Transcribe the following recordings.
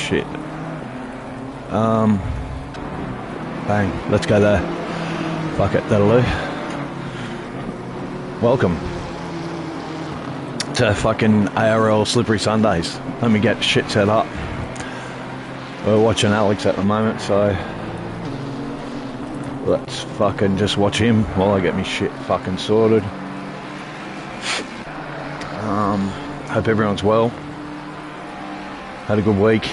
shit. Bang, let's go there. Fuck it, that'll do. Welcome to fucking ARL Slippery Sundays. Let me get shit set up. We're watching Alex at the moment, so let's fucking just watch him while I get me shit fucking sorted. Hope everyone's well. Had a good week.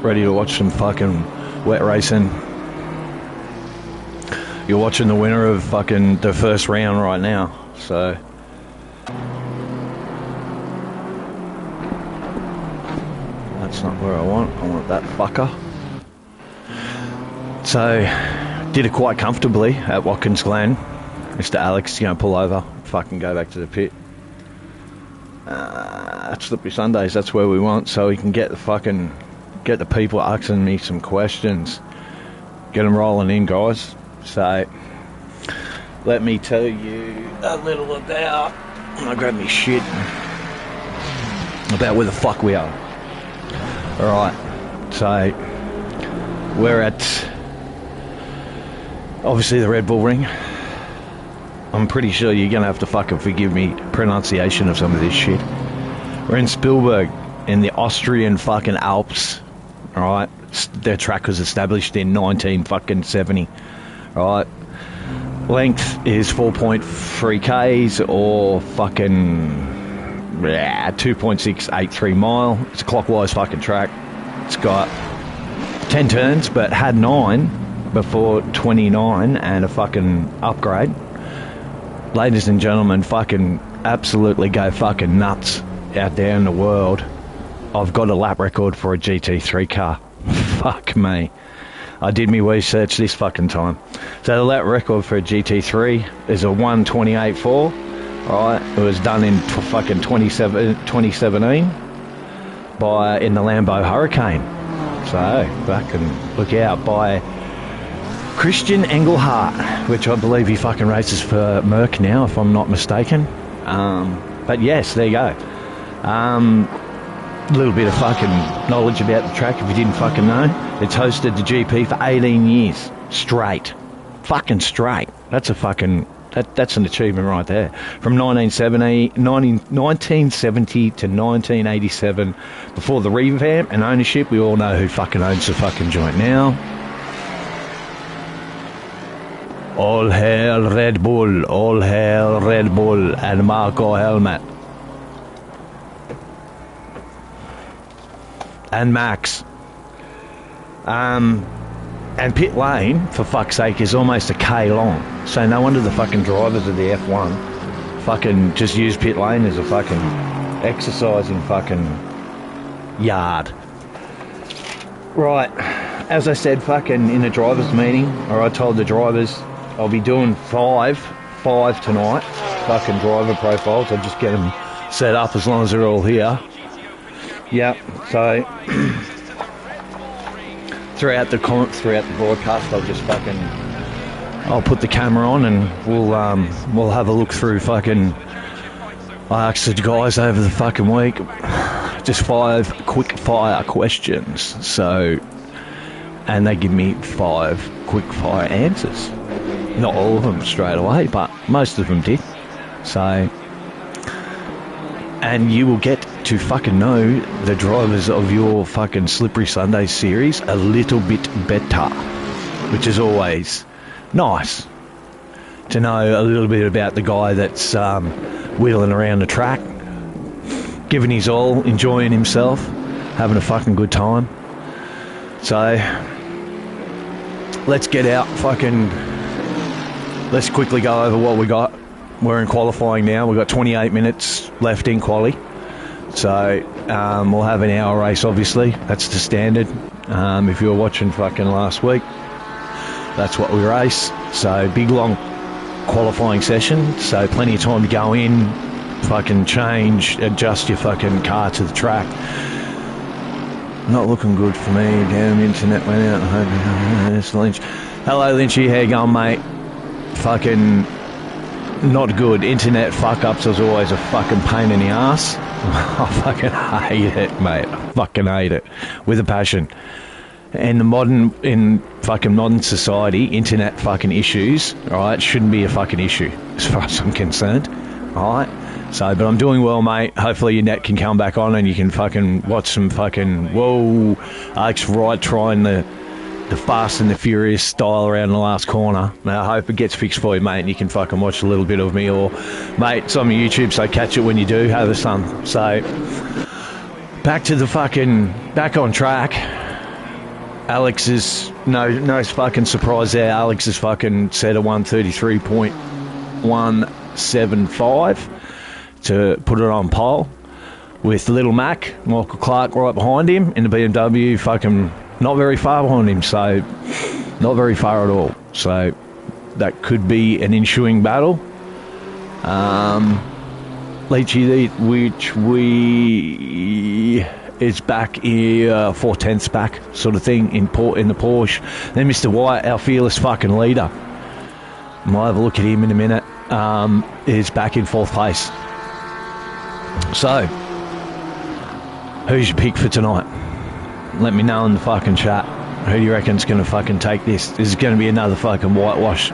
Ready to watch some fucking wet racing. You're watching the winner of fucking the first round right now, so that's not where I want that fucker. So did it quite comfortably at Watkins Glen. Mr. Alex is going to pull over, fucking go back to the pit. Slippery Sundays, that's where we want, so we can get the people asking me some questions. Get them rolling in, guys. So, let me tell you a little about, I'll grab me shit, about where the fuck we are. Alright, so, we're at, obviously, the Red Bull Ring. I'm pretty sure you're going to have to fucking forgive me pronunciation of some of this shit. We're in Spielberg, in the Austrian fucking Alps. Alright, their track was established in 1970. Alright, length is 4.3 Ks or fucking 2.683 mile. It's a clockwise fucking track. It's got 10 turns, but had 9 before 29 and a fucking upgrade. Ladies and gentlemen, fucking absolutely go fucking nuts out there in the world. I've got a lap record for a GT3 car. Fuck me. I did me research this fucking time. So the lap record for a GT3 is a 1:28.4. Right, it was done in fucking 2017 in the Lambo Hurricane. So fucking look out, by Christian Engelhardt, which I believe he fucking races for Merck now, if I'm not mistaken. But yes, there you go. A little bit of fucking knowledge about the track if you didn't fucking know. It's hosted the GP for 18 years straight. Fucking straight. That's a fucking, that's an achievement right there. From 1970 to 1987, before the revamp and ownership, we all know who fucking owns the fucking joint now. All hail Red Bull, all hail Red Bull and Marco Helmet. And Max. And pit lane, for fuck's sake, is almost a K long. So no wonder the fucking drivers of the F1 fucking just use pit lane as a fucking exercising fucking yard. Right, as I said, fucking in the drivers meeting, or I told the drivers I'll be doing five tonight, fucking driver profiles. I'll just get them set up as long as they're all here. Yep, so throughout the broadcast, I'll put the camera on and we'll have a look through fucking. I asked the guys over the fucking week just 5 quick fire questions. So, and they give me 5 quick fire answers. Not all of them straight away, but most of them did. So, and you will get to fucking know the drivers of your fucking Slippery Sunday series a little bit better, which is always nice to know a little bit about the guy that's wheeling around the track, giving his all, enjoying himself, having a fucking good time. So let's get out fucking, let's quickly go over what we got. We're in qualifying now. We've got 28 minutes left in quali. So we'll have an hour race, obviously. That's the standard. If you were watching fucking last week, that's what we race. So big, long qualifying session. So plenty of time to go in, fucking change, adjust your fucking car to the track. Not looking good for me. Damn, internet went out. It's Lynch. Hello, Lynchy. How you going, mate? Fucking not good. Internet fuck-ups is always a fucking pain in the ass. I fucking hate it, mate. I fucking hate it with a passion. And in fucking modern society, internet fucking issues, alright, shouldn't be a fucking issue as far as I'm concerned. Alright? So, but I'm doing well, mate. Hopefully your net can come back on and you can fucking watch some fucking, whoa, Alex Wright trying the Fast and the Furious style around the last corner. Now, I hope it gets fixed for you, mate, and you can fucking watch a little bit of me. Or, mate, it's on my YouTube, so catch it when you do. Have a son. So, back on track. Alex is, no fucking surprise there. Alex is fucking set a 133.175 to put it on pole with Little Mac, Michael Clark right behind him in the BMW, fucking not very far behind him, so not very far at all. So that could be an ensuing battle. Leachy, which we is back here, 4/10 back, sort of thing in the Porsche. Then Mr. White, our fearless fucking leader, might have a look at him in a minute, is back in 4th place. So, who's your pick for tonight? Let me know in the fucking chat. Who do you reckon's going to fucking take this? This is going to be another fucking whitewash.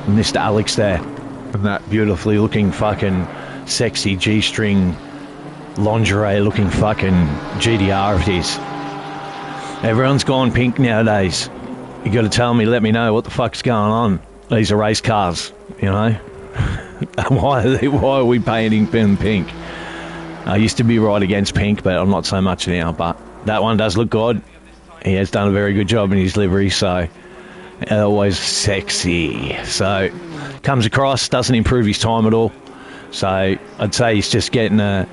Mr. Alex there. And that beautifully looking fucking sexy G-string lingerie looking fucking GDR it is. Everyone's gone pink nowadays. You got to tell me, let me know what the fuck's going on. These are race cars, you know. Why are we painting them pink? I used to be right against pink, but I'm not so much now. But that one does look good. He has done a very good job in his livery, so always sexy. So comes across, doesn't improve his time at all. So I'd say he's just getting a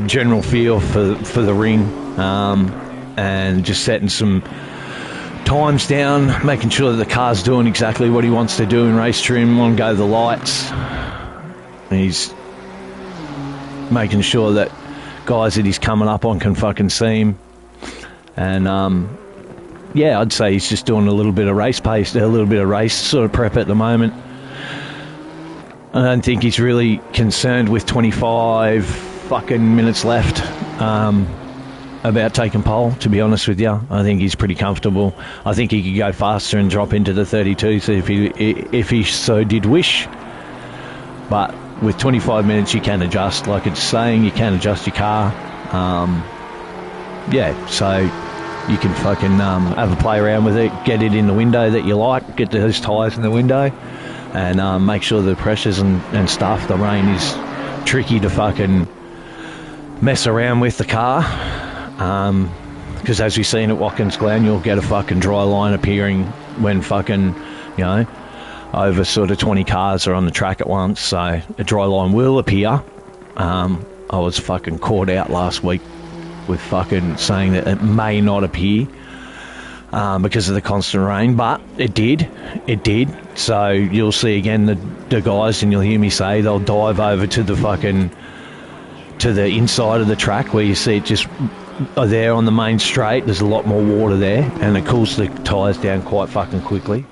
general feel for the ring, and just setting some times down, making sure that the car's doing exactly what he wants to do in race trim. On go the lights. He's making sure that guys that he's coming up on can fucking see him. And yeah, I'd say he's just doing a little bit of race pace, a little bit of race sort of prep at the moment. I don't think he's really concerned with 25 fucking minutes left about taking pole, to be honest with you. I think he's pretty comfortable. I think he could go faster and drop into the 32 so if he so did wish. But with 25 minutes you can adjust. Like it's saying, you can adjust your car. Yeah, so you can fucking have a play around with it, get it in the window that you like, get those tyres in the window, and make sure the pressures and stuff. The rain is tricky to fucking mess around with the car, because as we've seen at Watkins Glen, you'll get a fucking dry line appearing when fucking, you know, over sort of 20 cars are on the track at once, so a dry line will appear. I was fucking caught out last week with fucking saying that it may not appear because of the constant rain, but it did. So you'll see again the guys, and you'll hear me say they'll dive over to the inside of the track where you see it just there on the main straight. There's a lot more water there, and it cools the tyres down quite fucking quickly.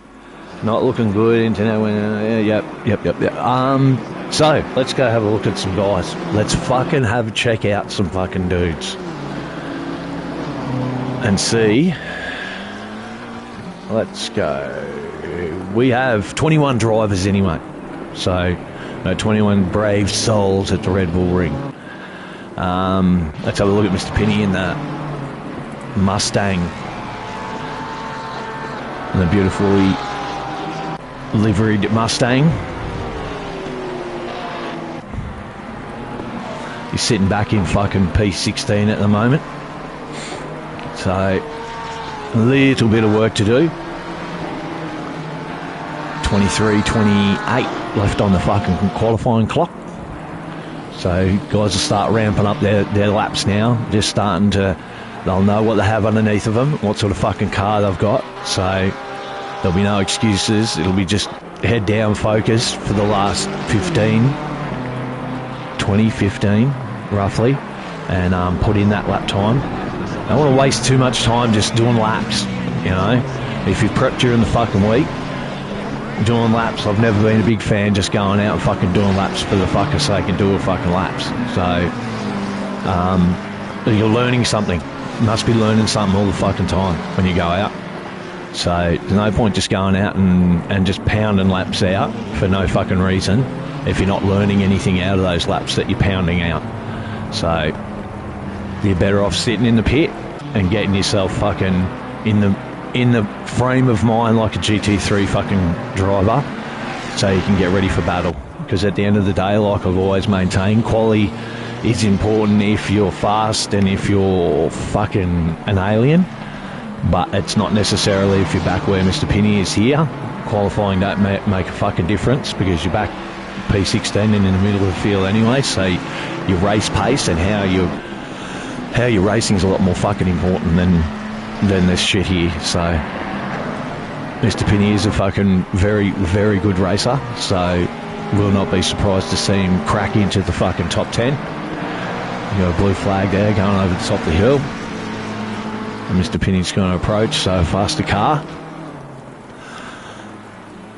Not looking good. Internet went, yep. So let's go have a look at some guys. Let's fucking check out some fucking dudes and see. Let's go. We have 21 drivers anyway, so 21 brave souls at the Red Bull Ring. Let's have a look at Mr. Penny in that Mustang, and the beautifully liveried Mustang. He's sitting back in fucking P16 at the moment, so a little bit of work to do. 23:28 left on the fucking qualifying clock, so guys will start ramping up their laps now, just starting to, they'll know what they have underneath of them, what sort of fucking car they've got, so there'll be no excuses. It'll be just head down focus for the last 15 roughly, and put in that lap time. I don't want to waste too much time just doing laps, you know. If you've prepped during the fucking week, doing laps, I've never been a big fan just going out and fucking doing laps for the fucking sake of doing fucking laps. So You're learning something. You must be learning something all the fucking time when you go out. So there's no point just going out and just pounding laps out for no fucking reason if you're not learning anything out of those laps that you're pounding out. So you're better off sitting in the pit and getting yourself fucking in the frame of mind like a GT3 fucking driver, so you can get ready for battle. Because at the end of the day, like I've always maintained, quality is important if you're fast and if you're fucking an alien. But it's not necessarily if you're back where Mr. Pinney is here. Qualifying don't make a fucking difference because you're back P16 and in the middle of the field anyway. So your race pace and how you're racing is a lot more fucking important than this shit here. So Mr. Pinney is a fucking very, very good racer. So will not be surprised to see him crack into the fucking top 10. You got a blue flag there going over the top of the hill. And Mr. Pinney's going to approach, so faster car.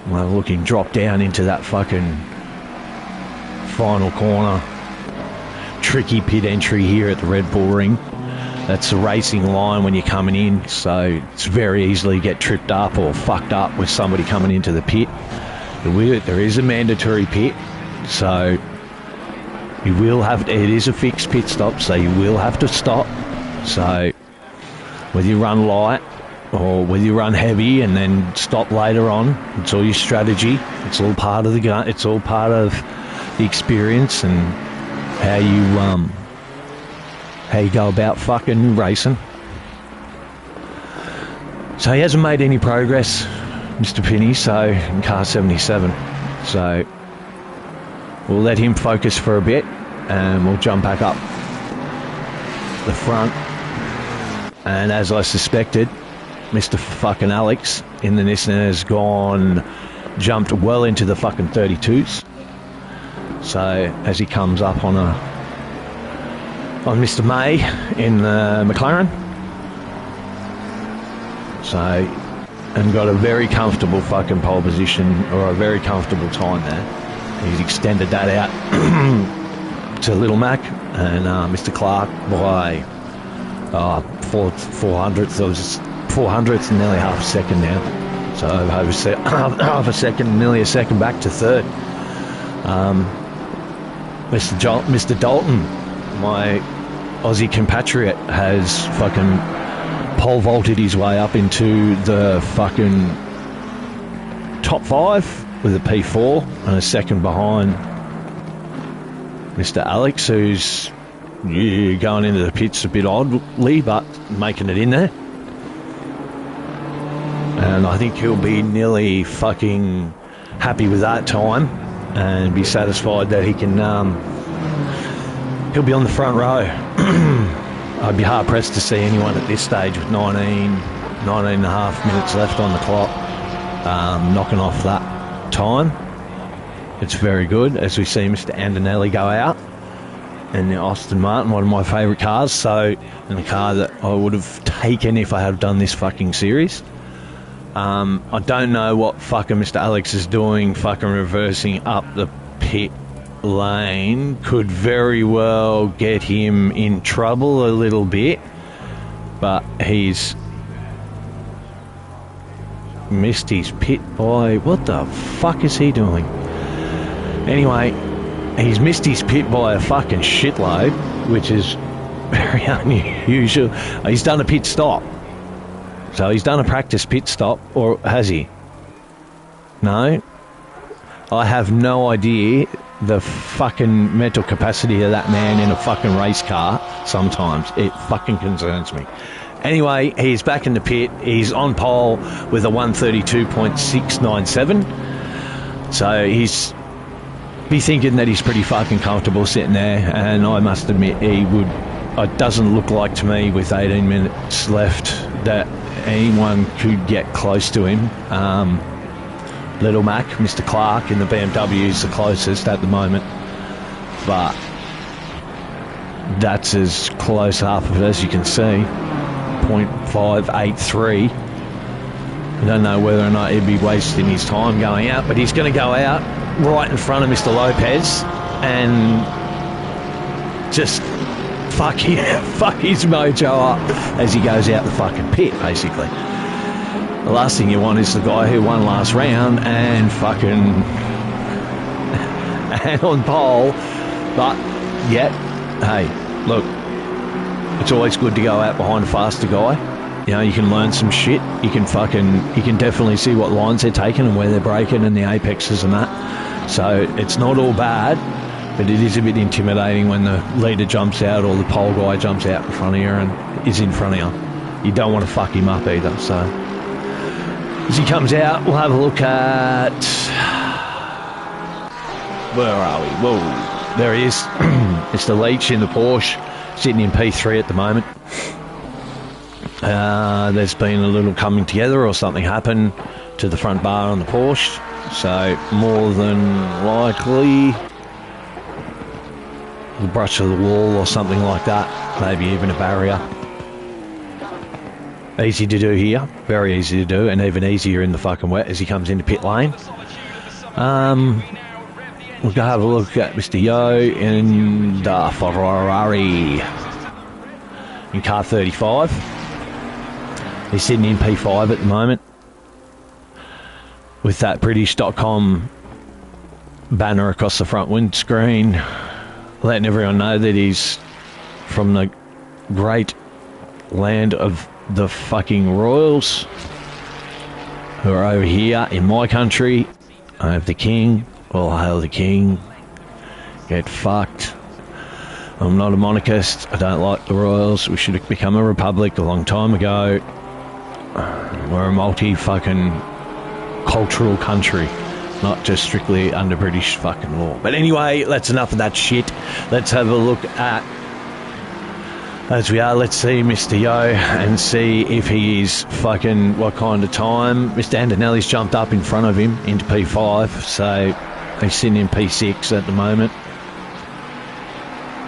We'll look him drop down into that fucking final corner. Tricky pit entry here at the Red Bull Ring. That's the racing line when you're coming in, so it's very easily get tripped up or fucked up with somebody coming into the pit. There is a mandatory pit, so you will have to, it is a fixed pit stop, so you will have to stop. So whether you run light or whether you run heavy and then stop later on, it's all your strategy. It's all part of the gun. It's all part of the experience and how you go about fucking racing. So he hasn't made any progress, Mr. Pinney, so in car 77. So we'll let him focus for a bit and we'll jump back up the front. And as I suspected, Mr. fucking Alex in the Nissan has jumped well into the fucking 32s. So as he comes up on Mr. May in the McLaren. So, and got a very comfortable fucking pole position, or a very comfortable time there. He's extended that out to Little Mac and Mr. Clark by 400ths, nearly half a second now. So over half a second, nearly a second back to third. Mr. Dalton, my Aussie compatriot, has fucking pole vaulted his way up into the fucking top 5 with a P4 and a second behind Mr. Alex, who's going into the pits a bit oddly, but making it in there. And I think he'll be nearly fucking happy with that time and be satisfied that he can, he'll be on the front row. I'd be hard pressed to see anyone at this stage with 19 and a half minutes left on the clock knocking off that time. It's very good as we see Mr. Antonelli go out in the Aston Martin, one of my favourite cars, so in the car that I would have taken if I had done this fucking series. I don't know what fucking Mr. Alex is doing, fucking reversing up the pit lane. Could very well get him in trouble a little bit, but he's missed his pit by, what the fuck is he doing? Anyway, he's missed his pit by a fucking shitload, which is very unusual. He's done a pit stop. So he's done a practice pit stop, or has he? No? I have no idea the fucking mental capacity of that man in a fucking race car sometimes. It fucking concerns me. Anyway, he's back in the pit. He's on pole with a 132.697. So he's be thinking that he's pretty fucking comfortable sitting there, and I must admit he would. It doesn't look like to me with 18 minutes left that anyone could get close to him. Little Mac, Mr. Clark in the BMW is the closest at the moment, but that's as close half of it as you can see. 0.583. I don't know whether or not he'd be wasting his time going out, but he's going to go out right in front of Mr. Lopez and just fuck his mojo up as he goes out the fucking pit, basically. The last thing you want is the guy who won last round and fucking and on pole, but yet, hey, look, it's always good to go out behind a faster guy. You know, you can learn some shit. You can definitely see what lines they're taking and where they're braking and the apexes and that. So it's not all bad, but it is a bit intimidating when the leader jumps out or the pole guy jumps out in front of you and is in front of you. You don't want to fuck him up either. So as he comes out, we'll have a look at... Where are we? Whoa, there he is. Mr. Leach in the Porsche, sitting in P3 at the moment. There's been a little coming together or something happened to the front bar on the Porsche. So more than likely, the brush of the wall or something like that. Maybe even a barrier. Easy to do here. Very easy to do, and even easier in the fucking wet as he comes into pit lane. We'll go have a look at Mr. Yo in the Ferrari in car 35. He's sitting in P5 at the moment with that British.com banner across the front windscreen, letting everyone know that he's from the great land of the fucking Royals, who are over here in my country. I have the King. All hail the King. Get fucked. I'm not a monarchist. I don't like the Royals. We should have become a republic a long time ago. We're a multi-fucking cultural country, not just strictly under British fucking law. But anyway, that's enough of that shit. Let's have a look at, as we are, let's see Mr. Yo and see if he is fucking what kind of time. Mr. Antonelli's jumped up in front of him into P5, so he's sitting in P6 at the moment.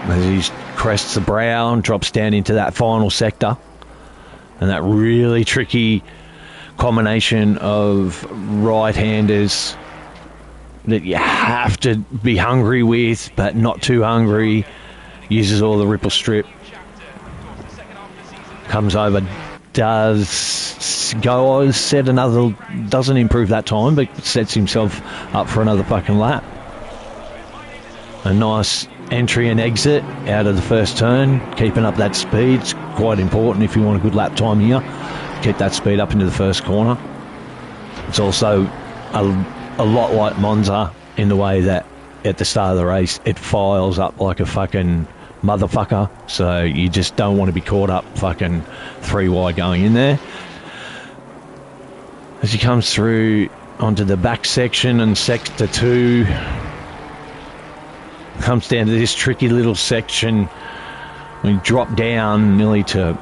As he crests the brow and drops down into that final sector. And that really tricky combination of right-handers that you have to be hungry with, but not too hungry. Uses all the ripple strip. Comes over, does go, set another, doesn't improve that time, but sets himself up for another fucking lap. A nice entry and exit out of the first turn, keeping up that speed. It's quite important if you want a good lap time here. Keep that speed up into the first corner. It's also a lot like Monza in the way that at the start of the race it files up like a fucking motherfucker, so you just don't want to be caught up fucking 3 wide going in there. As he comes through onto the back section and sector 2, comes down to this tricky little section. We drop down nearly to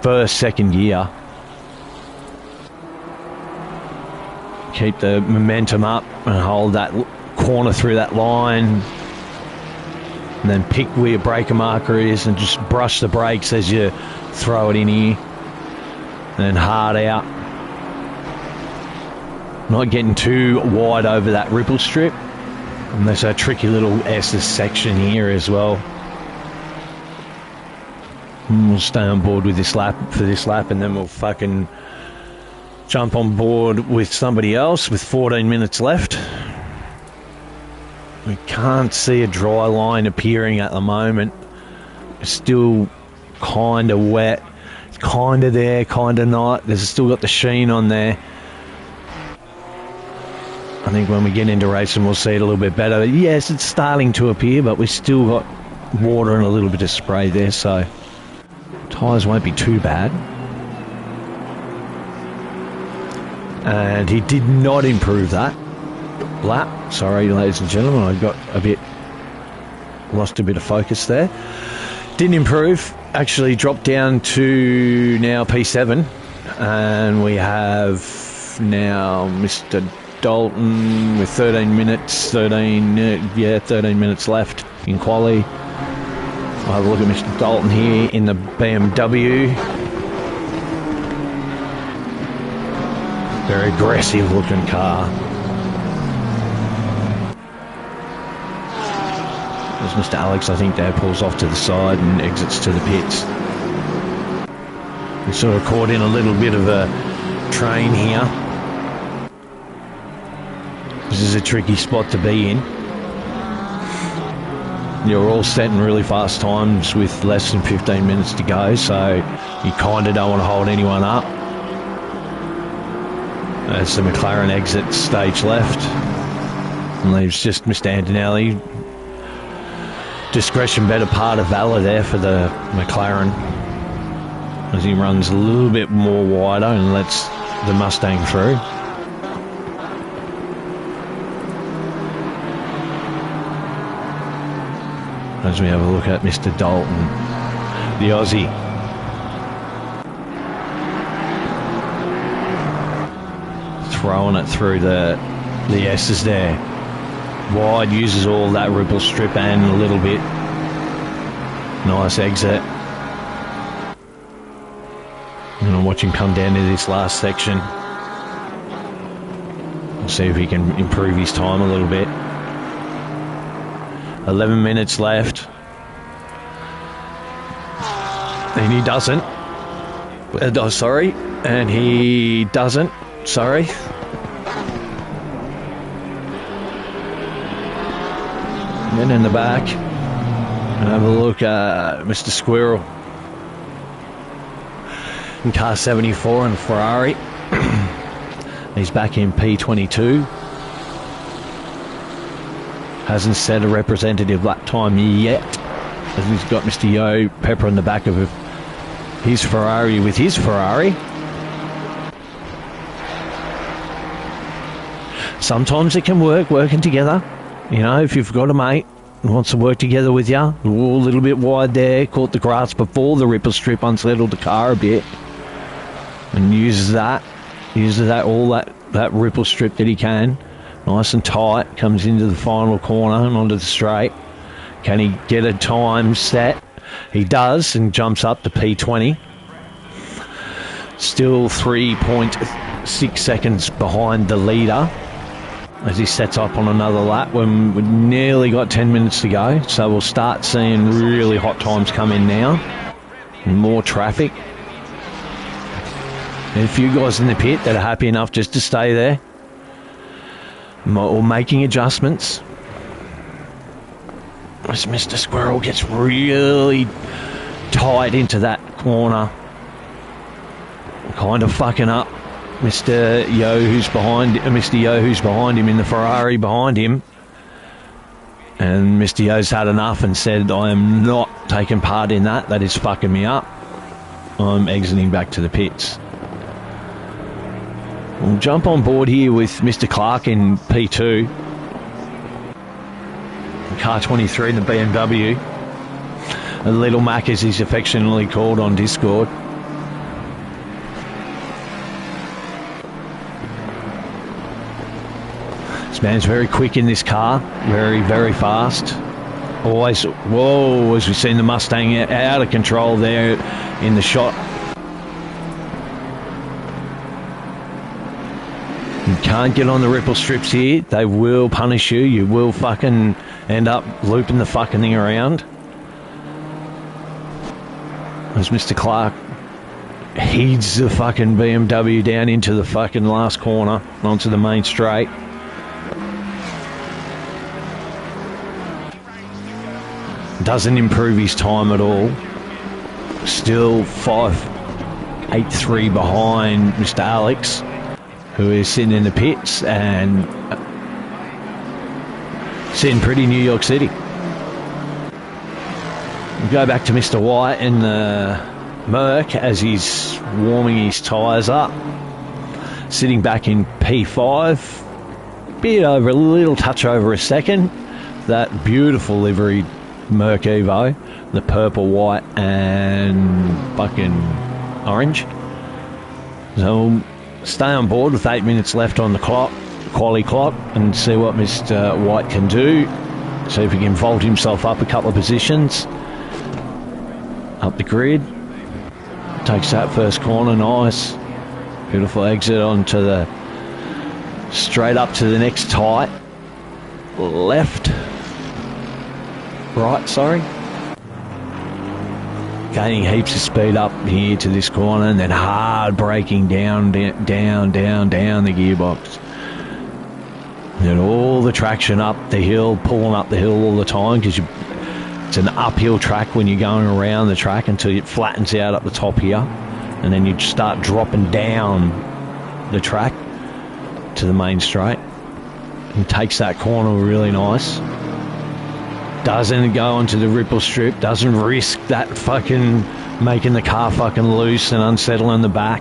first, second gear. Keep the momentum up and hold that corner through that line. And then pick where your breaker marker is and just brush the brakes as you throw it in here. And then hard out. Not getting too wide over that ripple strip. And there's a tricky little S's section here as well. And we'll stay on board with this lap for this lap, and then we'll fucking jump on board with somebody else with 14 minutes left. We can't see a dry line appearing at the moment. It's still kind of wet. It's kind of there, kind of not. There's still got the sheen on there. I think when we get into racing, we'll see it a little bit better. Yes, it's starting to appear, but we've still got water and a little bit of spray there, so tyres won't be too bad. And he did not improve that lap. Sorry, ladies and gentlemen, I got lost a bit of focus there. Didn't improve. Actually dropped down to now P7, and we have now Mr. Dalton with 13 minutes left in quali. I'll have a look at Mr. Dalton here in the BMW. Very aggressive looking car. as Mr. Alex, I think, there pulls off to the side and exits to the pits. We're sort of caught in a little bit of a train here. This is a tricky spot to be in. You're all setting really fast times with less than 15 minutes to go, so you kind of don't want to hold anyone up. As the McLaren exits stage left, and leaves just Mr. Antonelli. Discretion better part of valor there for the McLaren, as he runs a little bit more wider and lets the Mustang through. As we have a look at Mr. Dalton, the Aussie. Throwing it through the S's there. Wide, uses all that ripple strip and a little bit. Nice exit. I'm going to watch him come down to this last section. We'll see if he can improve his time a little bit. 11 minutes left. And he doesn't. Sorry. And he doesn't. Sorry. And then in the back. And have a look at Mr. Squirrel. In car 74 and Ferrari. He's back in P22. Hasn't set a representative lap time yet, as he's got Mr. Yo Pepper in the back of his Ferrari with his Ferrari. Sometimes it can work, working together. You know, if you've got a mate who wants to work together with you, a little bit wide there, caught the grass before the ripple strip, unsettled the car a bit, and uses that ripple strip that he can. Nice and tight, comes into the final corner and onto the straight. Can he get a time set? He does, and jumps up to P20. Still 3.6 seconds behind the leader as he sets up on another lap when we've nearly got 10 minutes to go. So we'll start seeing really hot times come in now. And more traffic. And a few guys in the pit that are happy enough just to stay there, or making adjustments. As Mr. Squirrel gets really tight into that corner, kind of fucking up Mr. Yo who's behind him in the Ferrari behind him. And Mr. Yo's had enough and said, I am not taking part in that. That is fucking me up. I'm exiting back to the pits. We'll jump on board here with Mr. Clark in P2. Car 23 in the BMW. Little Mac, as he's affectionately called on Discord. This man's very quick in this car. Very, very fast. Always, whoa, as we've seen the Mustang out of control there in the shot. You can't get on the ripple strips here. They will punish you. You will fucking end up looping the fucking thing around. As Mr. Clark heads the fucking BMW down into the fucking last corner, onto the main straight. Doesn't improve his time at all. Still 5.83 behind Mr. Alex, who is sitting in the pits and sitting pretty New York City. We go back to Mr. White in the Merc as he's warming his tyres up. Sitting back in P5. Bit over, a little touch over a second. That beautiful livery Merc Evo. The purple, white and fucking orange. So we'll stay on board with 8 minutes left on the clock, quali clock, and see what Mr. White can do. See if he can vault himself up a couple of positions. Up the grid. Takes that first corner, nice. Beautiful exit onto the... straight up to the next tight. Left. right, sorry. Gaining heaps of speed up here to this corner and then hard braking down the gearbox. And all the traction up the hill, pulling up the hill all the time because it's an uphill track when you're going around the track until it flattens out up the top here. And then you start dropping down the track to the main straight. And takes that corner really nice. Doesn't go onto the ripple strip, doesn't risk that fucking making the car fucking loose and unsettling the back.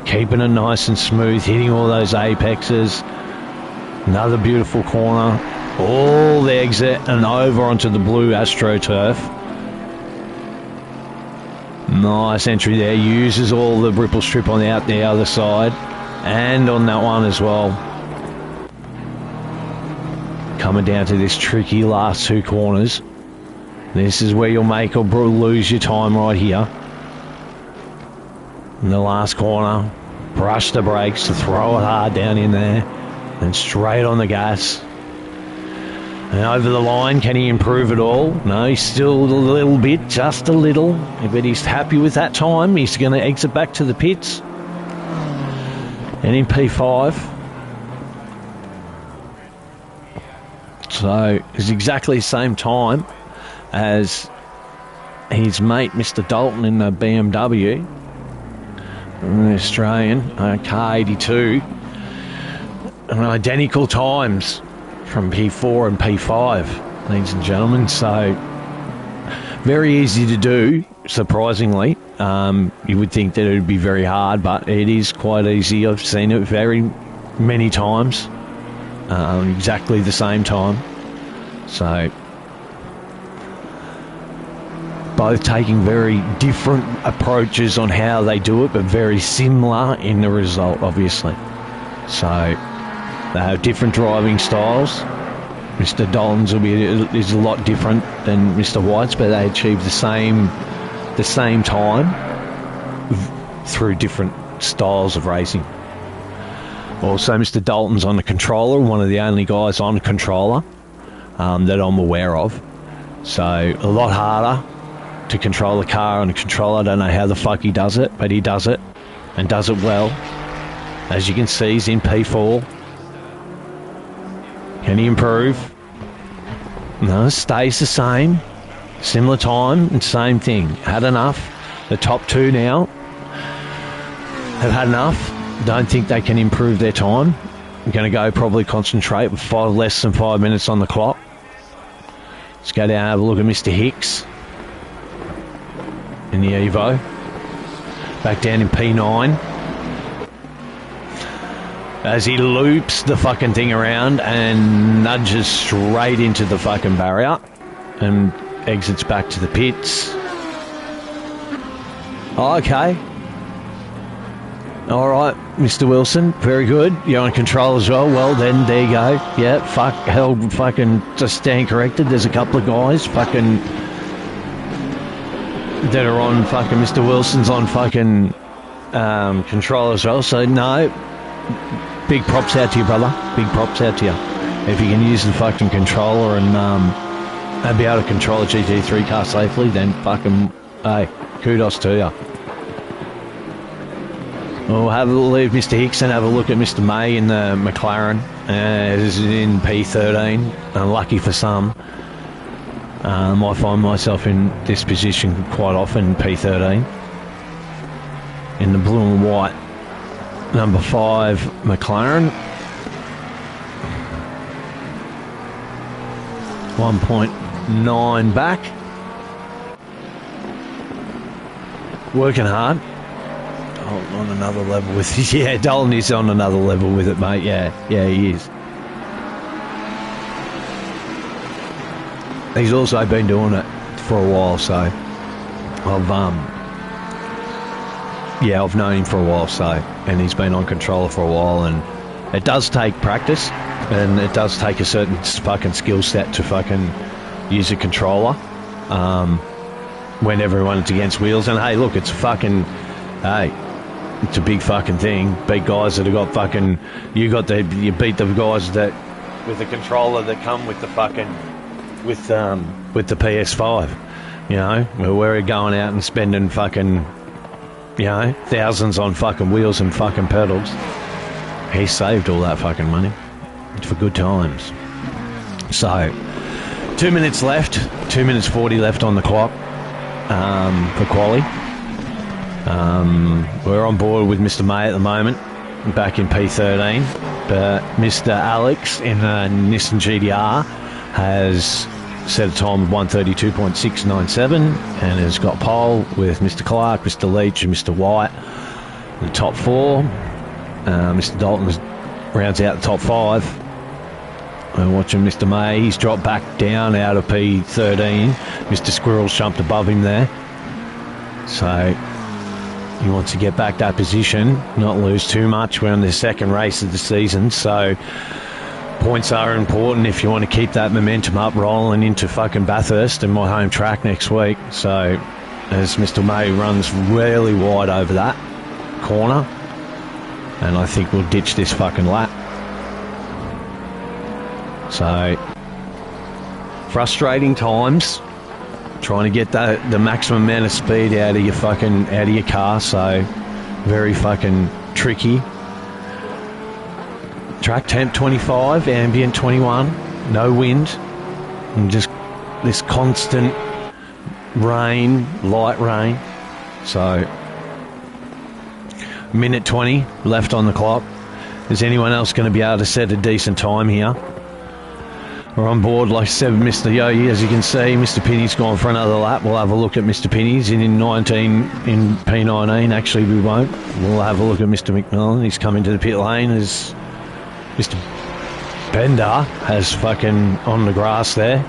Keeping it nice and smooth, hitting all those apexes. Another beautiful corner. All the exit and over onto the blue AstroTurf. Nice entry there. Uses all the ripple strip on the other side. And on that one as well. Coming down to this tricky last two corners. This is where you'll make or lose your time right here. In the last corner, brush the brakes to throw it hard down in there. And straight on the gas. And over the line, can he improve at all? No, he's still a little bit, just a little. But he's happy with that time. He's going to exit back to the pits. And in P5. So it's exactly the same time as his mate, Mr. Dalton, in the BMW. An Australian, car 82. And identical times from P4 and P5, ladies and gentlemen. So very easy to do, surprisingly. You would think that it would be very hard, but it is quite easy. I've seen it very many times. Exactly the same time. So both taking very different approaches on how they do it, but very similar in the result, obviously. So they have different driving styles. Mr. Dolan's is a lot different than Mr. White's, but they achieve the same time through different styles of racing. Also, Mr. Dalton's on the controller, one of the only guys on the controller that I'm aware of. So a lot harder to control the car on the controller. I don't know how the fuck he does it, but he does it and does it well. As you can see, he's in P4. Can he improve? No, stays the same. Similar time and same thing. Had enough. The top two now have had enough. Don't think they can improve their time. I'm going to go probably concentrate with less than 5 minutes on the clock. Let's go down and have a look at Mr. Hicks in the Evo. Back down in P9. As he loops the fucking thing around and nudges straight into the fucking barrier and exits back to the pits. Oh, okay. All right, Mr. Wilson, very good. You're on control as well. Well, then, there you go. Yeah, held fucking, just stand corrected. There's a couple of guys fucking that are on fucking, Mr. Wilson's on fucking control as well. So, no, big props out to you, brother. Big props out to you. If you can use the fucking controller and be able to control a GT3 car safely, then fucking, hey, kudos to you. We'll leave Mr. Hicks and have a look at Mr. May in the McLaren. This is in P13. Unlucky for some. I find myself in this position quite often, P13. In the blue and white. Number 5, McLaren. 1.9 back. Working hard. On another level with it. Yeah, Dolan is on another level with it, mate. Yeah, he is. He's also been doing it for a while, so I've known him for a while, so, and he's been on controller for a while, and it does take practice, and it does take a certain fucking skill set to fucking use a controller when everyone's against wheels. And hey, look, it's fucking, hey, it's a big fucking thing. Beat guys that have got fucking, you beat the guys that with the controller that come with the fucking with the PS5. You know, where we're going out and spending fucking, you know, thousands on fucking wheels and fucking pedals. He saved all that fucking money for good times. So, 2 minutes left, 2 minutes 40 left on the clock for quali. We're on board with Mr. May at the moment, back in P13, but Mr. Alex in a Nissan GTR has set a time of 1:32.697 and has got pole with Mr. Clark, Mr. Leach and Mr. White in the top four. Mr. Dalton rounds out the top five. We're watching Mr. May. He's dropped back down out of P13. Mr. Squirrel's jumped above him there. So he wants to get back that position, not lose too much. We're on the second race of the season, so points are important if you want to keep that momentum up rolling into fucking Bathurst and my home track next week. So as Mr. May runs really wide over that corner, and I think we'll ditch this fucking lap. So frustrating times trying to get the maximum amount of speed out of your car, so very fucking tricky. Track temp 25, ambient 21, no wind, and just this constant rain, light rain. So minute 20 left on the clock. Is anyone else going to be able to set a decent time here? We're on board, like I said, Mr. Yogi. As you can see, Mr. Pinney's gone for another lap. We'll have a look at Mr. Pinney's in P19. Actually, we won't. We'll have a look at Mr. McMillan. He's come into the pit lane as Mr. Bender has fucking on the grass there.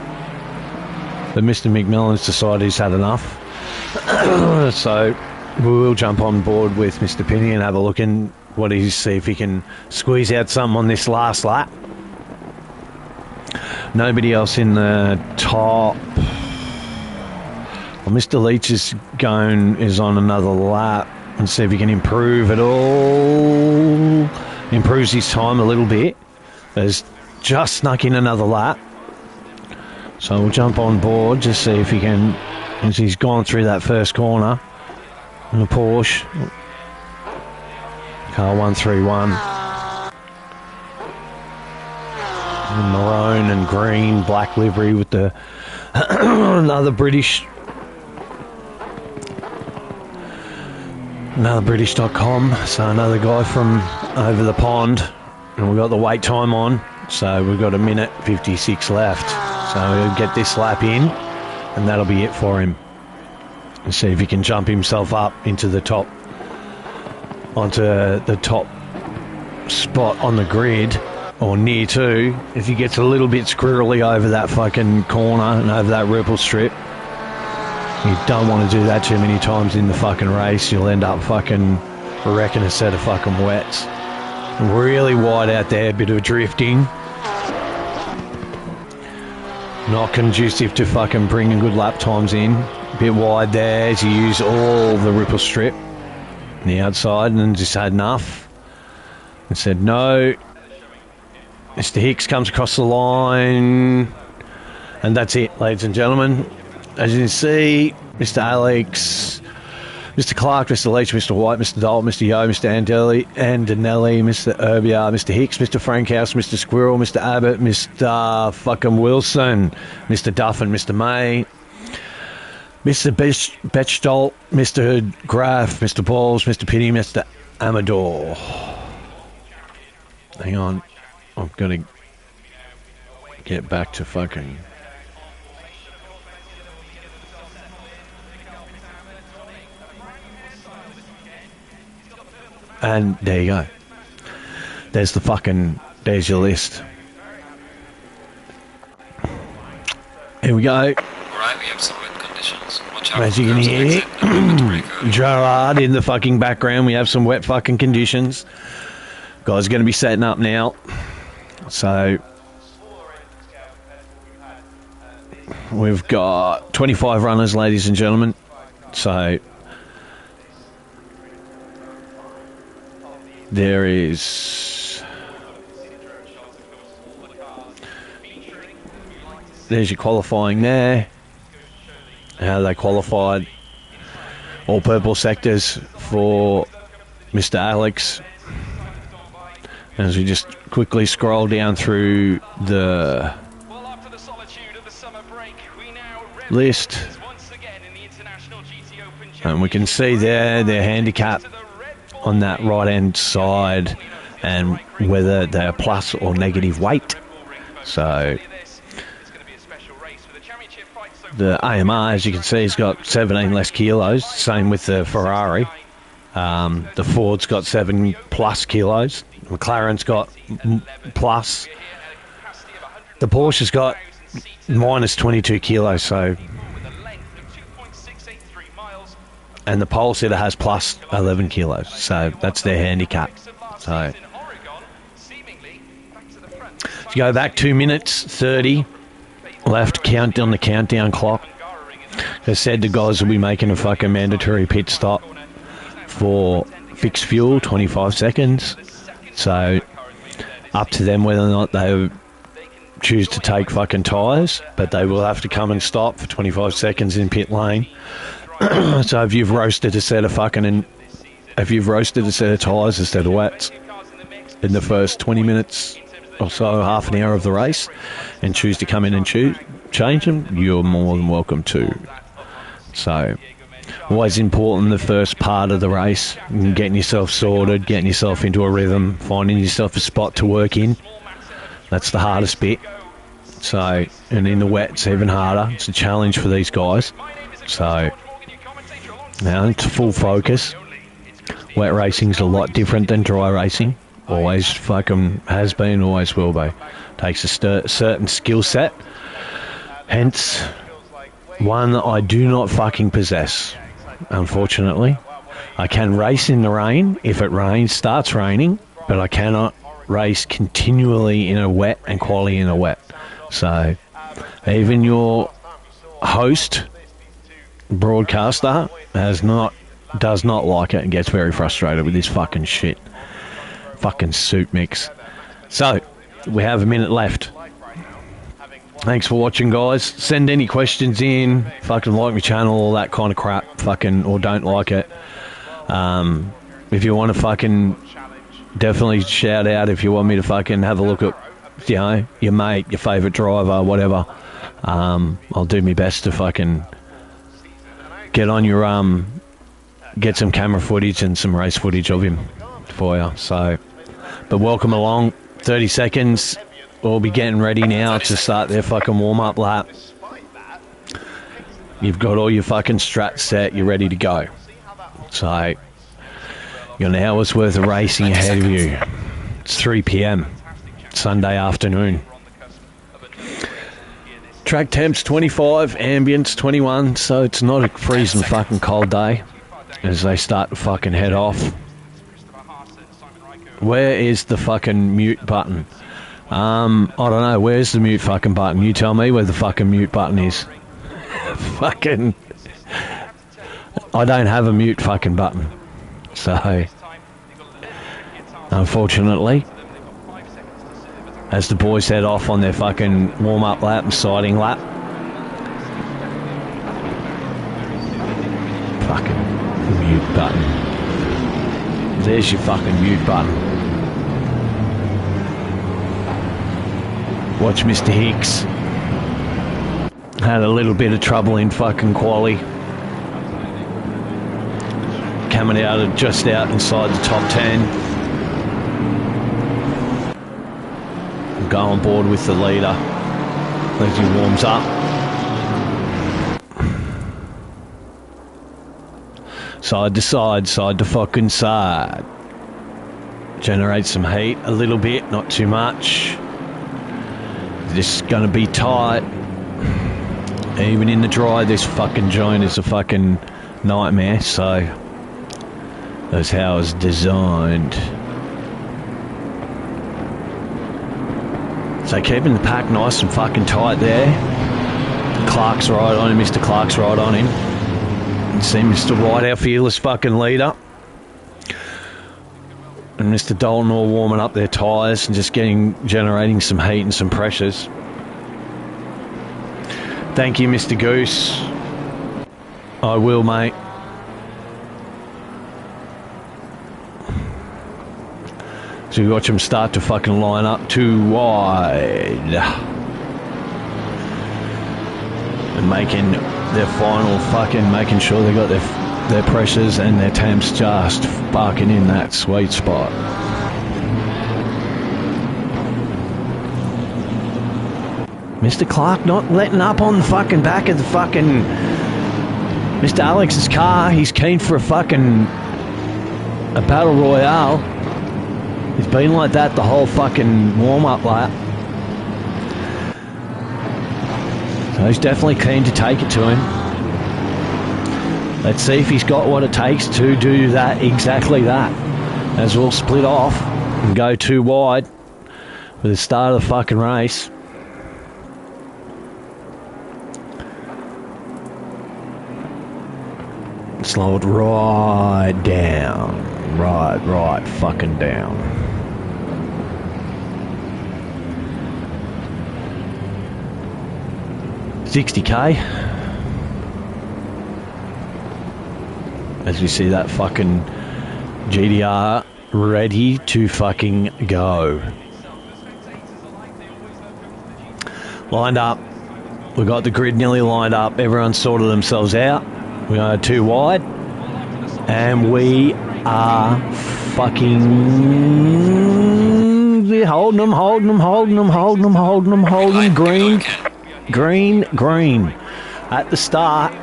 But Mr. McMillan's decided he's had enough. So we will jump on board with Mr. Pinney and have a look and see if he can squeeze out something on this last lap. Nobody else in the top. Well, Mr. Leach is on another lap and see if he can improve at all. Improves his time a little bit. Has just snuck in another lap. So we'll jump on board, just see if he can, as he's gone through that first corner. In a Porsche. Car 131. Maroon and green, black livery with the another British.com, so another guy from over the pond, and we've got the wait time on, so we've got 1:56 left, so we'll get this lap in and that'll be it for him, and see if he can jump himself up onto the top spot on the grid, or near to. If he gets a little bit squirrely over that fucking corner and over that ripple strip, you don't want to do that too many times in the fucking race. You'll end up fucking wrecking a set of fucking wets. Really wide out there, bit of drifting. Not conducive to fucking bringing good lap times in. Bit wide there as you use all the ripple strip on the outside, and just had enough and said no. Mr. Hicks comes across the line, and that's it, ladies and gentlemen. As you can see, Mr. Alex, Mr. Clark, Mr. Leach, Mr. White, Mr. Dalton, Mr. Yo, Mr. Andanelli, Mr. Urbiar, Mr. Hicks, Mr. Frankhouse, Mr. Squirrel, Mr. Abbott, Mr. fucking Wilson, Mr. Duff and Mr. May, Mr. Betchdolt, Mr. Graff, Mr. Balls, Mr. Pitty, Mr. Amador. Hang on. I'm going to get back to fucking... And there you go. There's your list. Here we go. Alright, we have some wet conditions. Watch out. As you can hear, Gerard in the fucking background. We have some wet fucking conditions. Guys are going to be setting up now. So we've got 25 runners, ladies and gentlemen. So there is there's your qualifying there. How they qualified. All purple sectors for Mr. Alex. As we just quickly scroll down through the list, and we can see there their handicap on that right hand side and whether they're plus or negative weight. So the AMR, as you can see, has got 17 less kilos, same with the Ferrari. The Ford's got 7 plus kilos. McLaren's got plus. The Porsche's got minus 22 kilos, so. And the pole sitter has plus 11 kilos, so that's their handicap. So. If you go back 2 minutes 30 left, count on the countdown clock. They said the guys will be making a fucking mandatory pit stop for fixed fuel, 25 seconds. So up to them whether or not they choose to take fucking tyres, but they will have to come and stop for 25 seconds in pit lane. So if you've roasted a set of tyres instead of wets in the first 20 minutes or so, half an hour of the race, and choose to come in and change them, you're more than welcome to. So always important the first part of the race, getting yourself sorted, getting yourself into a rhythm, finding yourself a spot to work in. That's the hardest bit. So, and in the wet it's even harder. It's a challenge for these guys. So now it's full focus. Wet racing's a lot different than dry racing. Always fucking has been, always will be. Takes a certain skill set. Hence, one that I do not fucking possess, unfortunately. I can race in the rain if it starts raining, but I cannot race continually in a wet and quali in a wet. So, even your host, broadcaster, does not like it and gets very frustrated with this fucking shit. Fucking soup mix. So, we have a minute left. Thanks for watching, guys. Send any questions in. Fucking like my channel, all that kind of crap. Fucking, or don't like it. If you want to fucking definitely shout out if you want me to fucking have a look at, you know, your mate, your favourite driver, whatever. I'll do my best to fucking get on your, get some camera footage and some race footage of him for you. So, but welcome along. 30 seconds. We'll be getting ready now to start their fucking warm-up lap. You've got all your fucking strats set. You're ready to go. So, you got an hour's worth of racing ahead of you. It's 3 p.m. Sunday afternoon. Track temps 25, ambience 21, so it's not a freezing fucking cold day as they start to fucking head off. Where is the fucking mute button? I don't know. Where's the mute fucking button? You tell me where the fucking mute button is. Fucking... I don't have a mute fucking button. So... Unfortunately... As the boys head off on their fucking warm-up lap and siding lap. Fucking mute button. There's your fucking mute button. Watch Mr. Hicks. Had a little bit of trouble in fucking quali. Coming out of just out inside the top 10. Go on board with the leader as he warms up. Side to side, side to fucking side. Generate some heat a little bit, not too much. This is going to be tight. Even in the dry, this fucking joint is a fucking nightmare, so that's how it's designed. So keeping the pack nice and fucking tight there. Clark's right on him, Mr. Clark's right on him. You see Mr. White, our fearless fucking leader. And Mr. Dalton all warming up their tyres and just generating some heat and some pressures. Thank you, Mr. Goose. I will, mate. So you watch them start to fucking line up too wide. And making their final fucking, making sure they got their pressures and their temps just fucking in that sweet spot. Mr. Clark not letting up on the fucking back of the fucking Mr. Alex's car. He's keen for a battle royale. He's been like that the whole fucking warm-up lap. So he's definitely keen to take it to him. Let's see if he's got what it takes to do that, exactly that. As we'll split off and go too wide for the start of the fucking race. Slow it right down. Right fucking down. $60K. As we see that fucking GDR ready to fucking go. Lined up. We got the grid nearly lined up. Everyone sorted themselves out. We are too wide. And we are fucking holding them. Green. At the start.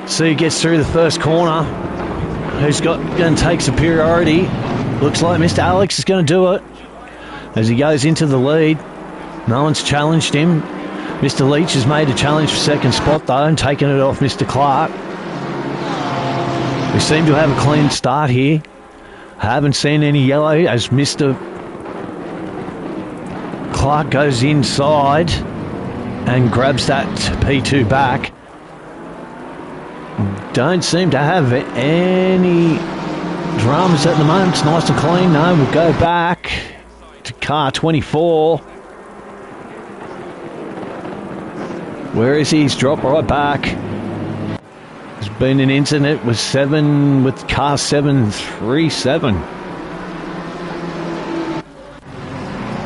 See who gets through the first corner. Who's going to take superiority. Looks like Mr. Alex is going to do it. As he goes into the lead. No one's challenged him. Mr. Leach has made a challenge for second spot though and taken it off Mr. Clark. We seem to have a clean start here. Haven't seen any yellow as Mr. Clark goes inside and grabs that P2 back. Don't seem to have any dramas at the moment. It's nice and clean. No, we'll go back to car 24. Where is he? He's dropped right back. There's been an incident with car 737.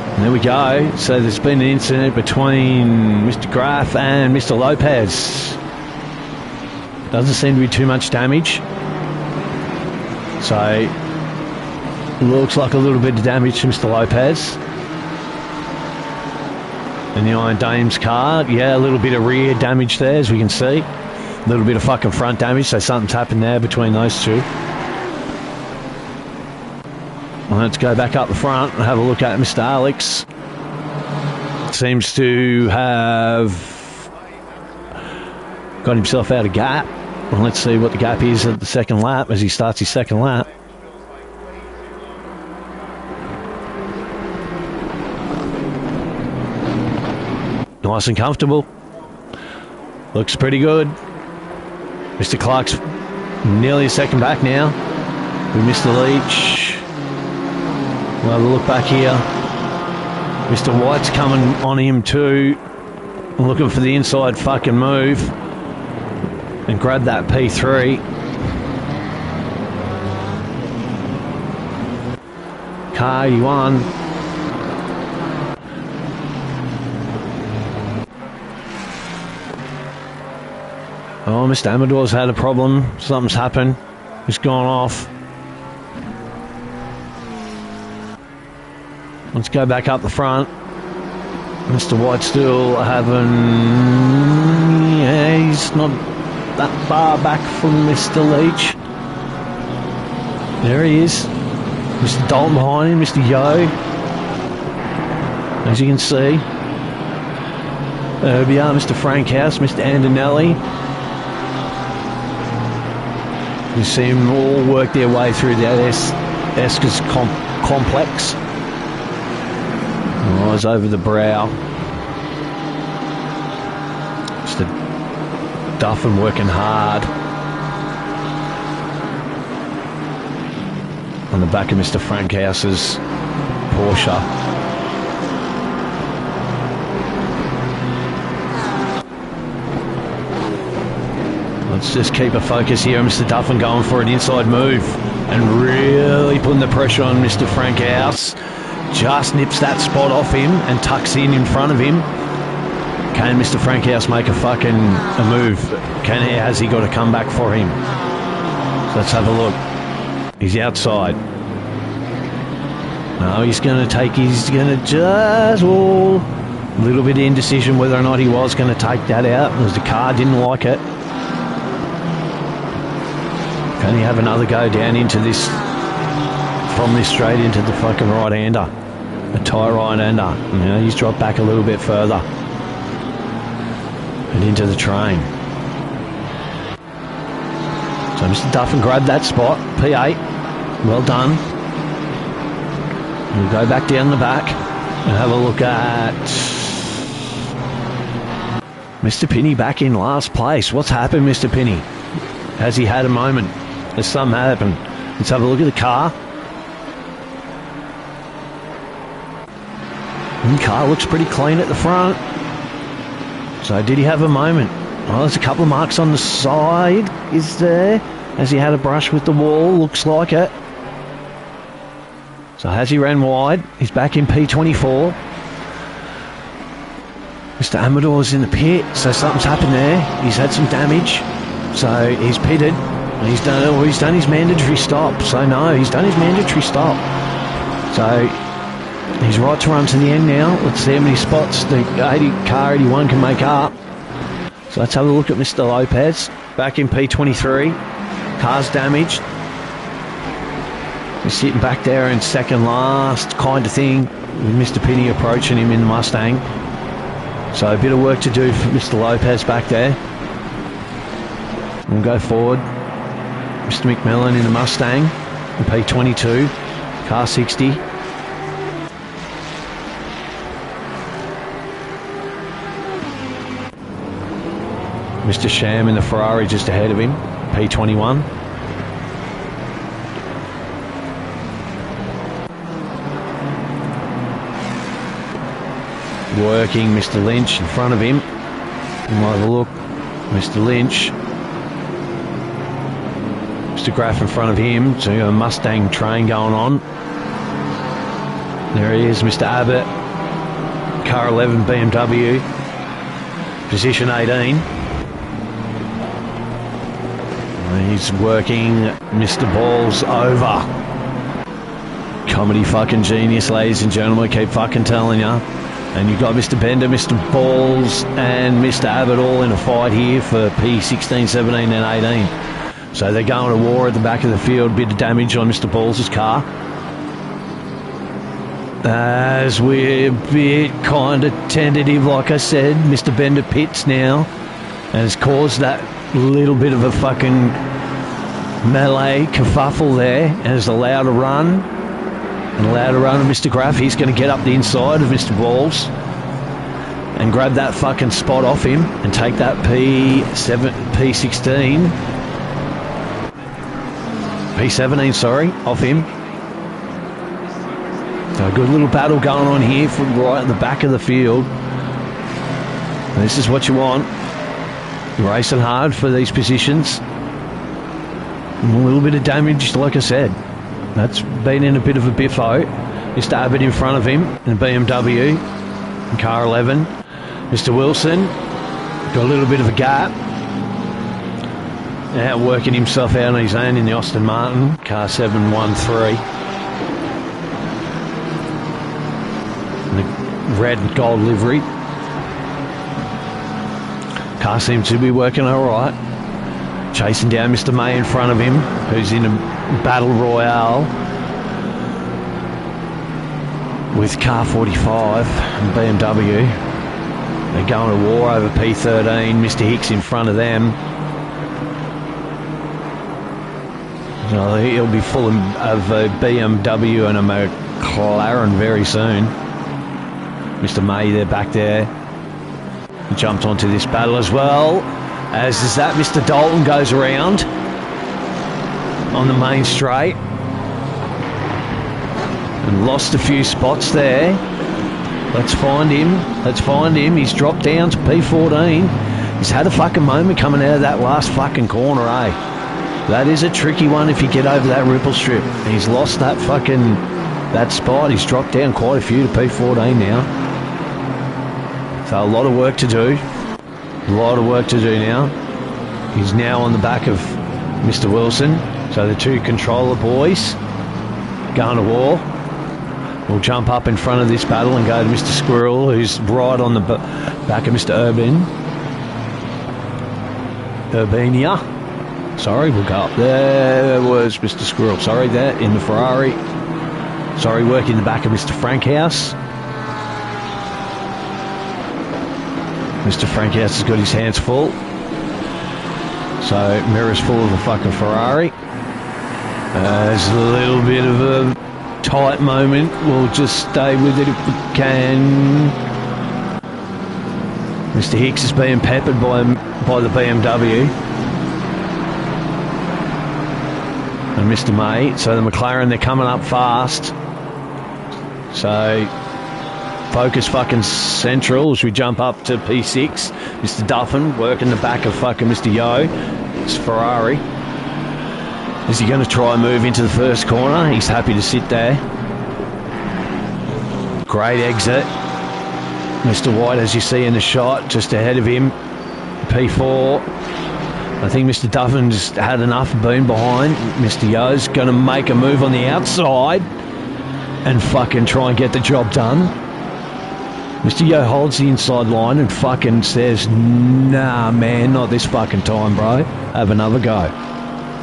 And there we go. So there's been an incident between Mr. Graff and Mr. Lopez. Doesn't seem to be too much damage. So looks like a little bit of damage to Mr. Lopez. And the Iron Dame's car, yeah, a little bit of rear damage there, as we can see. A little bit of fucking front damage, so something's happened there between those two. Well, let's go back up the front and have a look at Mr. Alex. Seems to have got himself out of gap. Well, let's see what the gap is at the second lap as he starts his second lap. Nice and comfortable. Looks pretty good. Mr. Clark's nearly a second back now. We missed the Leach. We'll have a look back here. Mr. White's coming on him too. Looking for the inside fucking move. And grab that P3. Car 81. Oh, Mr. Amador's had a problem. Something's happened. He's gone off. Let's go back up the front. Mr. White still having... Yeah, he's not that far back from Mr. Leach. There he is. Mr. Dalton behind him, Mr. Yo. As you can see. There we are, Mr. Frankhouse, Mr. Antonelli. You see them all work their way through that Escas complex. Eyes over the brow. Mr. Duffin working hard. On the back of Mr. Frankhouse's Porsche. Let's just keep a focus here. Mr. Duffin going for an inside move and really putting the pressure on Mr. Frank House. Just nips that spot off him and tucks in front of him. Can Mr. Frank House make a move? Has he got a comeback for him? So let's have a look. He's outside. No, he's going to just, a little bit of indecision whether or not he was going to take that out. Because the car didn't like it. Can he have another go down into this, from this straight into the fucking right-hander? A tight right-hander. You know, he's dropped back a little bit further. And into the train. So Mr. Duffin grabbed that spot. P8. Well done. We'll go back down the back and have a look at Mr. Pinney back in last place. What's happened, Mr. Pinney? Has he had a moment? Has something happened? Let's have a look at the car. The car looks pretty clean at the front. So did he have a moment? Oh, there's a couple of marks on the side. Is there? Has he had a brush with the wall? Looks like it. So has he ran wide? He's back in P24. Mr. Amador's in the pit, so something's happened there. He's had some damage. So he's pitted. And he's done his mandatory stop. So no, he's done his mandatory stop. So he's right to run to the end now. Let's see how many spots the car 81 can make up. So let's have a look at Mr. Lopez. Back in P23. Car's damaged. He's sitting back there in second last kind of thing, with Mr. Pinney approaching him in the Mustang. So a bit of work to do for Mr. Lopez back there. We'll go forward. Mr. McMillan in the Mustang in P22. Car 60. Mr. Sham in the Ferrari just ahead of him, P21. Working Mr. Lynch in front of him. We'll have a look. Mr. Lynch. Mr. Graff in front of him. So you got a Mustang train going on. There he is, Mr. Abbott. Car 11 BMW. Position 18. He's working Mr. Balls over. Comedy fucking genius, ladies and gentlemen. Keep fucking telling ya. And you've got Mr. Bender, Mr. Balls, and Mr. Abbott all in a fight here for P16, 17, and 18. So they're going to war at the back of the field. Bit of damage on Mr. Balls' car. As we're a bit kind of tentative, like I said, Mr. Bender pits now. And has caused that little bit of a fucking melee kerfuffle there. And has allowed a run. And allowed a run of Mr. Graff. He's going to get up the inside of Mr. Balls and grab that fucking spot off him and take that P16, off him. So a good little battle going on here from right at the back of the field. And this is what you want. You're racing hard for these positions. And a little bit of damage, like I said. That's been in a bit of a biffo. Mr. Abbott in front of him in a BMW in car 11. Mr. Wilson got a little bit of a gap. Now working himself out on his own in the Aston Martin car 713. In the red and gold livery. Car seems to be working all right. Chasing down Mr. May in front of him, who's in a battle royale with car 45 and BMW. They're going to war over P13. Mr. Hicks in front of them. So he'll be full of a BMW and a McLaren very soon. Mr. May, they're back there. He jumped onto this battle as well. As is that Mr. Dalton goes around on the main straight and lost a few spots there. Let's find him. He's dropped down to P14. He's had a fucking moment coming out of that last fucking corner, eh? That is a tricky one if you get over that ripple strip. He's lost that spot. He's dropped down quite a few to P14 now. So a lot of work to do. A lot of work to do now. He's now on the back of Mr. Wilson. So the two controller boys going to war. We'll jump up in front of this battle and go to Mr. Squirrel, who's right on the back of Mr. Urbinia. Sorry, we'll go up. There was Mr. Squirrel. Sorry, there in the Ferrari. Sorry, working the back of Mr. Frankhouse. Mr. Frankhouse has got his hands full. So, mirror's full of a fucking Ferrari. There's a little bit of a tight moment. We'll just stay with it if we can. Mr. Hicks is being peppered by the BMW. And Mr. May. So the McLaren, they're coming up fast. So focus fucking central as we jump up to P6. Mr. Duffin working the back of fucking Mr. Yo. It's Ferrari. Is he going to try and move into the first corner? He's happy to sit there. Great exit. Mr. White, as you see in the shot, just ahead of him. P4. I think Mr. Duffin's had enough, been behind. Mr. Yo's going to make a move on the outside and fucking try and get the job done. Mr. Yo holds the inside line and fucking says, nah, man, not this fucking time, bro. Have another go.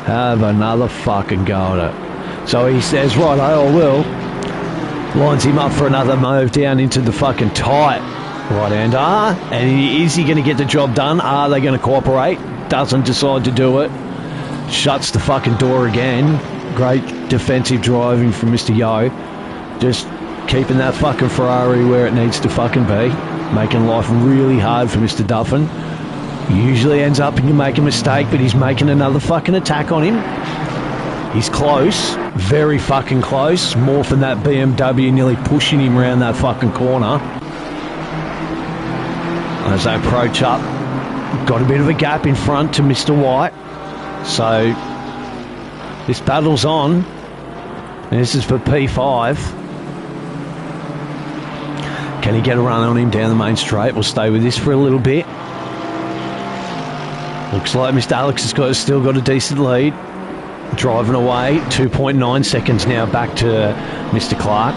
Have another fucking go at it. So he says, right, I will. Lines him up for another move down into the fucking tight right-hander. And is he going to get the job done? Are they going to cooperate? Doesn't decide to do it. Shuts the fucking door again. Great defensive driving from Mr. Yo. Just keeping that fucking Ferrari where it needs to fucking be. Making life really hard for Mr. Duffin. Usually ends up and you make a mistake, but he's making another fucking attack on him. He's close. Very fucking close. Morphing that BMW, nearly pushing him around that fucking corner. As they approach up, got a bit of a gap in front to Mr. White. So this battle's on. And this is for P5. Can he get a run on him down the main straight? We'll stay with this for a little bit. Looks like Mr. Alex has still got a decent lead. Driving away. 2.9 seconds now back to Mr. Clark.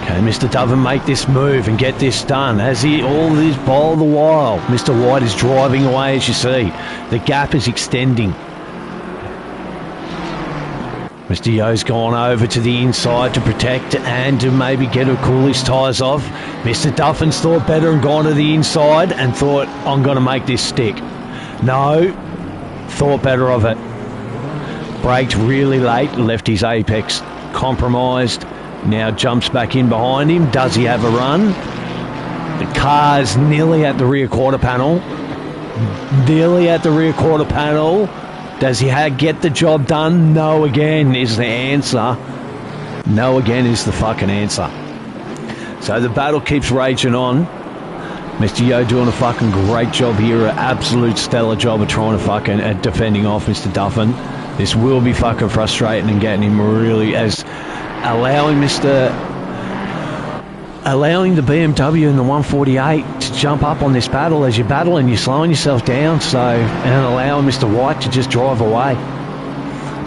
Can Mr. Doven make this move and get this done? Has he all this all the while? Mr. White is driving away, as you see. The gap is extending. Mr. Yo's gone over to the inside to protect and to maybe cool his tyres off. Mr. Duffin's thought better and gone to the inside and thought, I'm going to make this stick. No, thought better of it. Braked really late, left his apex compromised. Now jumps back in behind him. Does he have a run? The car's nearly at the rear quarter panel. Nearly at the rear quarter panel. Does he get the job done? No again is the answer. No again is the fucking answer. So the battle keeps raging on. Mr. Yo doing a fucking great job here. An absolute stellar job of trying to fucking defending off Mr. Duffin. This will be fucking frustrating and getting him really as allowing the BMW and the 148 to jump up on this battle as you battle and you're slowing yourself down, so, and allowing Mr. White to just drive away.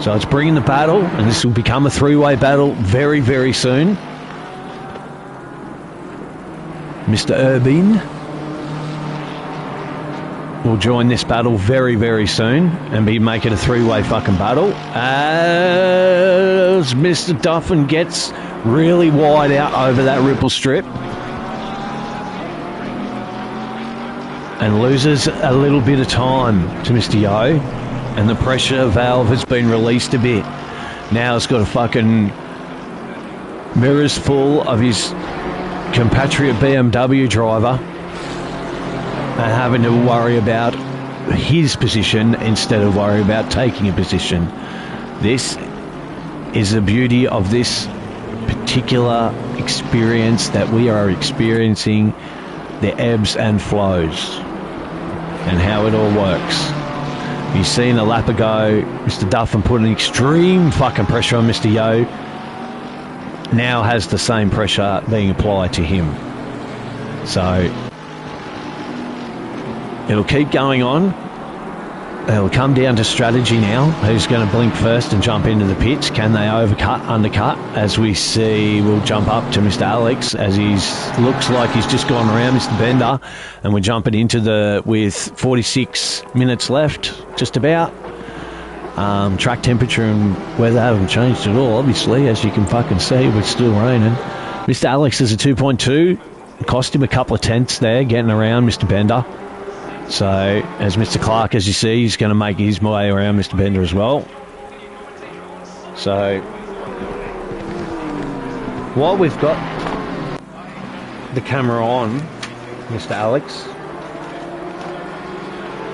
So it's bringing the battle, and this will become a three-way battle very, very soon. Mr. Urbin will join this battle very, very soon and be making a three-way fucking battle as Mr. Duffin gets really wide out over that ripple strip and loses a little bit of time to Mr. Yo, and the pressure valve has been released a bit. Now it's got a fucking mirrors full of his compatriot BMW driver and having to worry about his position instead of worry about taking a position. This is the beauty of this particular experience that we are experiencing the ebbs and flows and how it all works. You've seen a lap ago, Mr. Duffin put an extreme fucking pressure on Mr. Yo. Now has the same pressure being applied to him. So it'll keep going on. It'll come down to strategy now. Who's going to blink first and jump into the pits? Can they undercut? As we see, we'll jump up to Mr. Alex as looks like he's just gone around Mr. Bender, and we're jumping into with 46 minutes left, just about. Track temperature and weather haven't changed at all, obviously, as you can fucking see. It's still raining. Mr. Alex is a 2.2. Cost him a couple of tenths there, getting around Mr. Bender. So, as Mr. Clark, as you see, he's going to make his way around Mr. Bender as well. So, while we've got the camera on, Mr. Alex,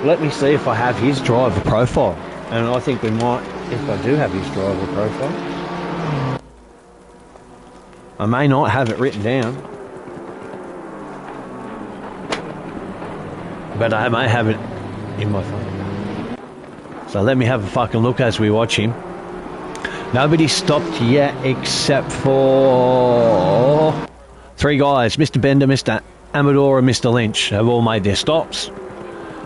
let me see if I have his driver profile. And I think we might, if I do have his driver profile. I may not have it written down, but I may have it in my phone. So let me have a fucking look as we watch him. Nobody stopped yet except for 3 guys. Mr. Bender, Mr. Amador and Mr. Lynch have all made their stops.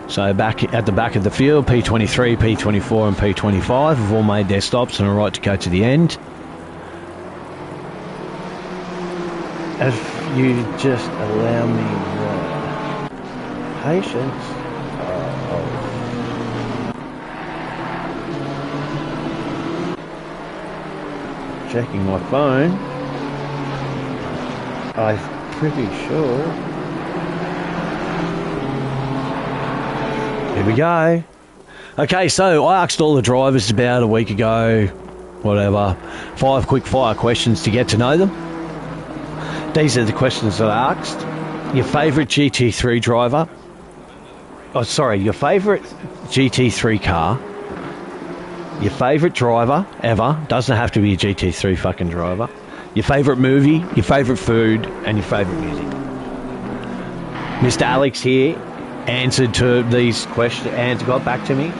So back at the back of the field, P23, P24 and P25 have all made their stops and are right to go to the end. If you just allow me patience. Checking my phone. I'm pretty sure. Here we go. Okay, so I asked all the drivers about a week ago, whatever, 5 quick fire questions to get to know them. These are the questions that I asked. Your favourite GT3 driver? Oh, sorry, your favourite GT3 car? Your favourite driver ever? Doesn't have to be a GT3 fucking driver. Your favourite movie, your favourite food, and your favourite music. Mr. Alex here answered to these questions and got back to me.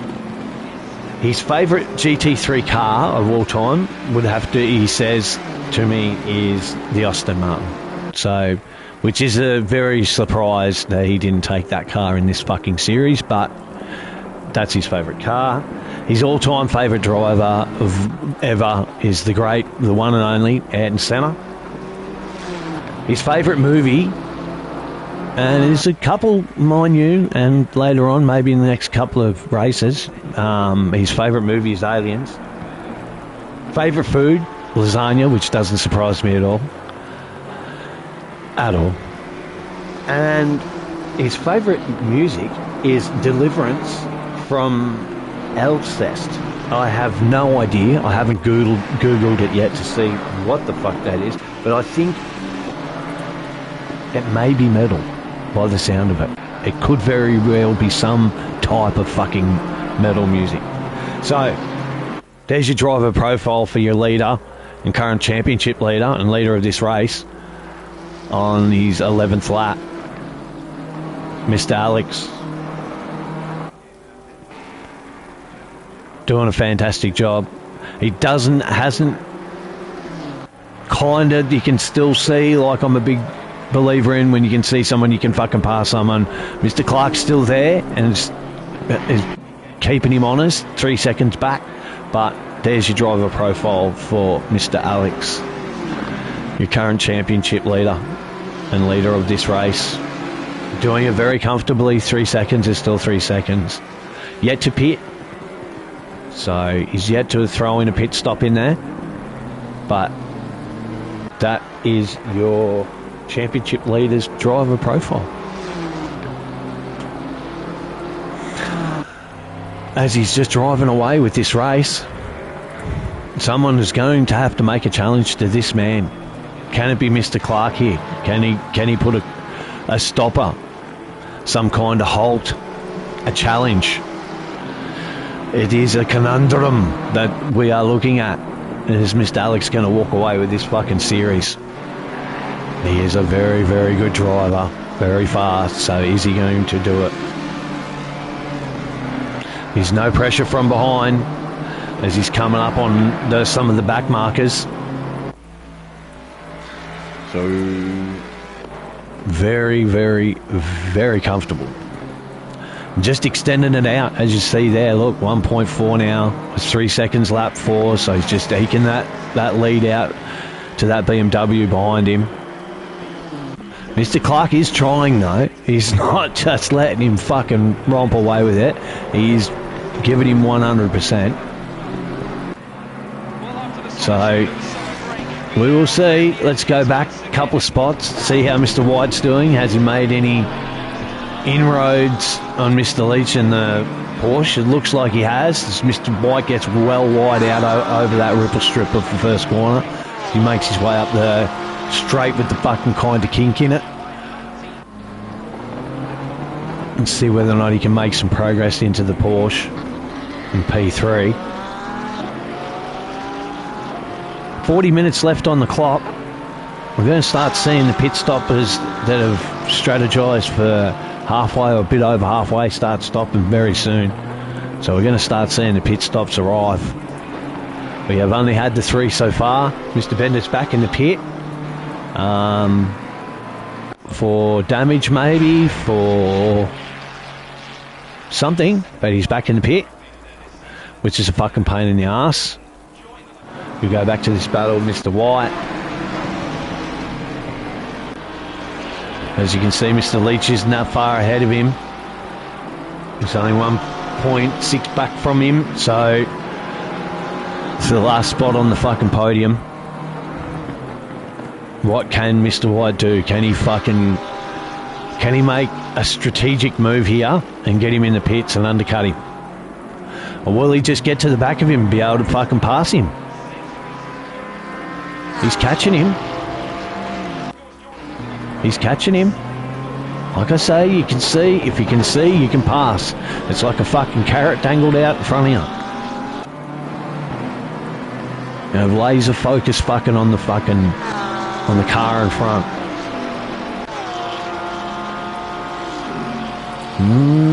His favourite GT3 car of all time would have to, he says to me, is the Aston Martin. So, which is a very surprise that he didn't take that car in this fucking series, but that's his favourite car. His all-time favourite driver ever is the one and only Ayrton Senna. His favourite movie, and there's a couple, mind you, and later on, maybe in the next couple of races, his favourite movie is Aliens. Favourite food, lasagna, which doesn't surprise me at all. At all. And his favourite music is Deliverance from Alcest. I have no idea. I haven't Googled it yet to see what the fuck that is, but I think it may be metal by the sound of it. It could very well be some type of fucking metal music. So, there's your driver profile for your leader and current championship leader and leader of this race on his 11th lap, Mr. Alex. Doing a fantastic job. He hasn't you can still see, like I'm a big believer in, when you can see someone, you can fucking pass someone. Mr. Clark's still there and is keeping him honest, 3 seconds back. But there's your driver profile for Mr. Alex, your current championship leader and leader of this race. Doing it very comfortably. 3 seconds is still 3 seconds. Yet to pit. So he's yet to throw in a pit stop in there. But that is your championship leader's driver profile. As he's just driving away with this race, someone is going to have to make a challenge to this man. Can it be Mr. Clark here? Can he put a stopper, some kind of halt, a challenge? It is a conundrum that we are looking at. Is Mr. Alex going to walk away with this fucking series? He is a very, very good driver. very fast. So is he going to do it? There's no pressure from behind as he's coming up on some of the back markers. So very, very, very comfortable. Just extending it out, as you see there. Look, 1.4 now. It's 3 seconds lap 4, so he's just eking that lead out to that BMW behind him. Mr. Clark is trying, though. He's not just letting him fucking romp away with it. He's giving him 100%. So we will see. Let's go back a couple of spots, see how Mr. White's doing. Has he made any inroads on Mr. Leach in the Porsche? It looks like he has. As Mr. White gets well wide out over that ripple strip of the first corner. He makes his way up the straight with the fucking kind of kink in it. And see whether or not he can make some progress into the Porsche in P3. 40 minutes left on the clock. We're going to start seeing the pit stoppers that have strategized for halfway or a bit over halfway start stopping very soon. So we're going to start seeing the pit stops arrive. We have only had the 3 so far. Mr. Bender's back in the pit. For damage maybe, for something, but he's back in the pit, which is a fucking pain in the ass. We go back to this battle with Mr. White. As you can see, Mr. Leach isn't that far ahead of him. He's only 1.6 back from him, so it's the last spot on the fucking podium. What can Mr. White do? Can he make a strategic move here and get him in the pits and undercut him? Or will he just get to the back of him and be able to fucking pass him? He's catching him. He's catching him. Like I say, you can see. If you can see, you can pass. It's like a fucking carrot dangled out in front of you. You know, laser focus fucking on the car in front.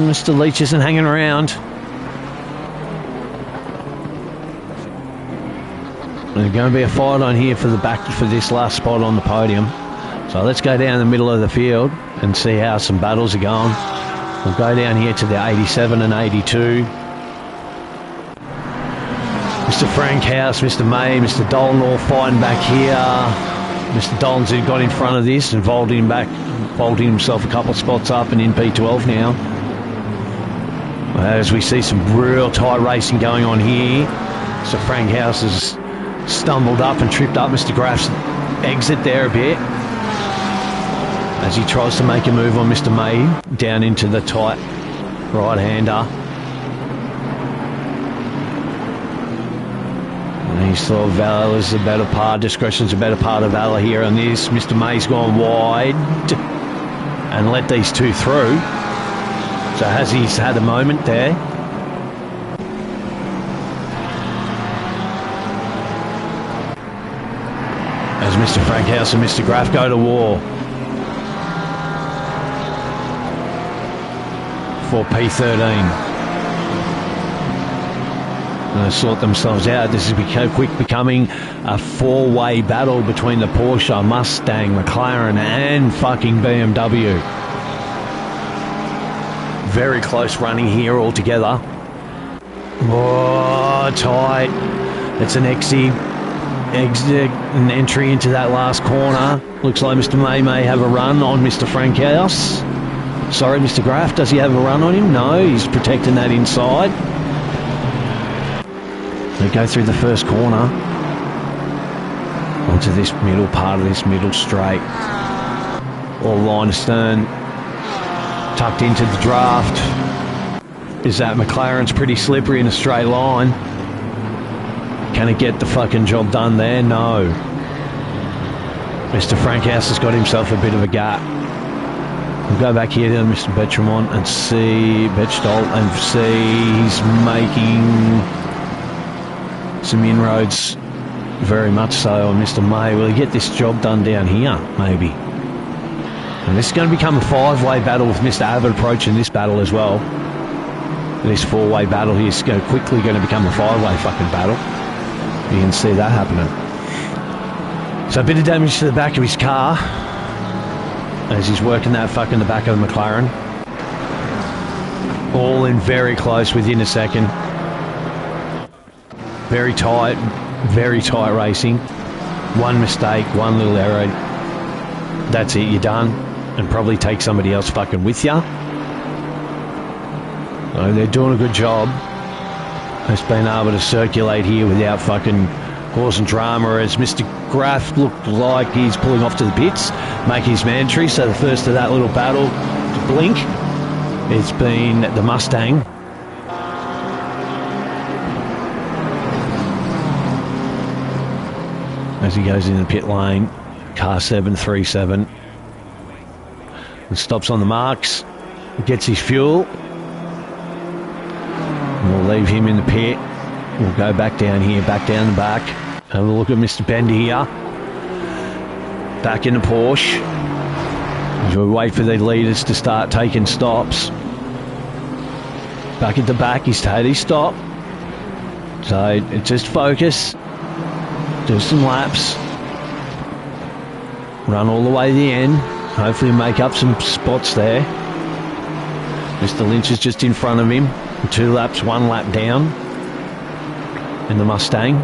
Mr. Leach isn't hanging around. There's going to be a fight on here for this last spot on the podium. So let's go down the middle of the field and see how some battles are going. We'll go down here to the 87 and 82. Mr. Frank House, Mr. May, Mr. Dolan all fighting back here. Mr. Dolan's got in front of this and vaulted himself a couple of spots up and in P12 now. As we see some real tight racing going on here. So Frank House has stumbled up and tripped up Mr. Graff's exit there a bit as he tries to make a move on Mr. May down into the tight right-hander. And he saw Valor's a better part, discretion's a better part of Valor here on this. Mr. May's gone wide and let these two through. So has he had a moment there? As Mr. Frankhouse and Mr. Graff go to war for P13. And they sort themselves out. This is becoming a four-way battle between the Porsche, Mustang, McLaren and fucking BMW. Very close running here altogether. Oh, tight. It's an exit and entry into that last corner. Looks like Mr. May have a run on Mr. Frankhouse. Sorry, Mr. Graff, does he have a run on him? No, he's protecting that inside. They go through the first corner onto this middle part of this middle straight. All line astern, tucked into the draft. Is that McLaren's pretty slippery in a straight line? Can it get the fucking job done there? No. Mr. Frankhouse has got himself a bit of a gap. We'll go back here to Mr. Betramont and see Betchdolt and see he's making some inroads, very much so, on Mr. May. Will he get this job done down here? Maybe. And this is going to become a 5-way battle with Mr. Abbott approaching this battle as well. This 4-way battle here is quickly going to become a 5-way fucking battle. You can see that happening. So a bit of damage to the back of his car as he's working that fucking the back of the McLaren. All in very close within a second. Very tight racing. One mistake, one little error. That's it, you're done. And probably take somebody else fucking with you. So they're doing a good job. It's been able to circulate here without fucking causing drama, as Mr. Graff looked like he's pulling off to the pits, making his man-tree. So the first of that little battle to blink, it's been the Mustang. As he goes in the pit lane, car 737, and stops on the marks, gets his fuel. We'll leave him in the pit. We'll go back down here, back down the back. Have a look at Mr. Bender here. Back in the Porsche. As we wait for the leaders to start taking stops. Back at the back, he's had his stop. So just focus. Do some laps. Run all the way to the end. Hopefully make up some spots there. Mr. Lynch is just in front of him. 2 laps, 1 lap down in the Mustang.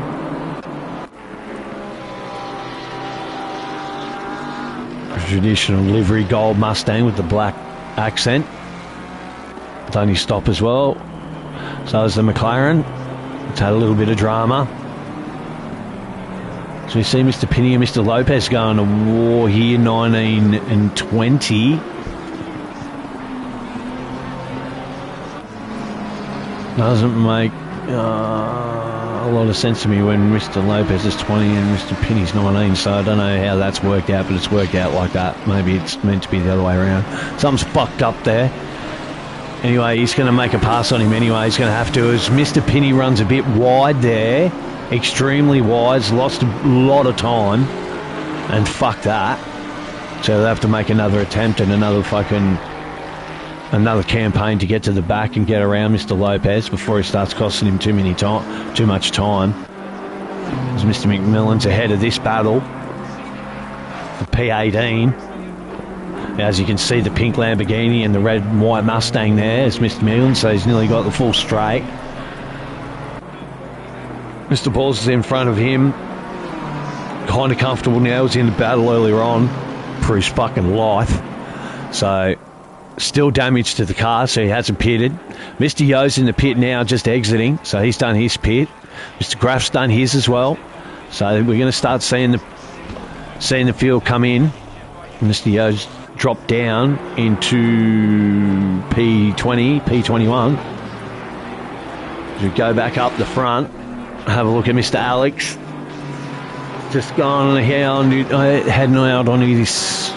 Traditional livery gold Mustang with the black accent. Done his stop as well. So is the McLaren. It's had a little bit of drama. So we see Mr. Pinney and Mr. Lopez going to war here, 19 and 20. Doesn't make a lot of sense to me when Mr. Lopez is 20 and Mr. Pinney's 19, so I don't know how that's worked out, but it's worked out like that. Maybe it's meant to be the other way around. Something's fucked up there. Anyway, he's going to make a pass on him anyway. He's going to have to, as Mr. Pinney runs a bit wide there, extremely wide, lost a lot of time, and fuck that. So they'll have to make another attempt and another campaign to get to the back and get around Mr. Lopez before he starts costing him too much time. As Mr. McMillan's ahead of this battle for P18. As you can see, the pink Lamborghini and the red and white Mustang there is Mr. McMillan, so he's nearly got the full straight. Mr. Balls is in front of him. Kind of comfortable now. He was in the battle earlier on. Proves fucking life. So still damage to the car, so he hasn't pitted. Mr. Yo's in the pit now, just exiting, so he's done his pit. Mr. Graff's done his as well. So we're going to start seeing the field come in. Mr. Yo's dropped down into P20, P21. As we go back up the front, have a look at Mr. Alex. Just gone heading out on his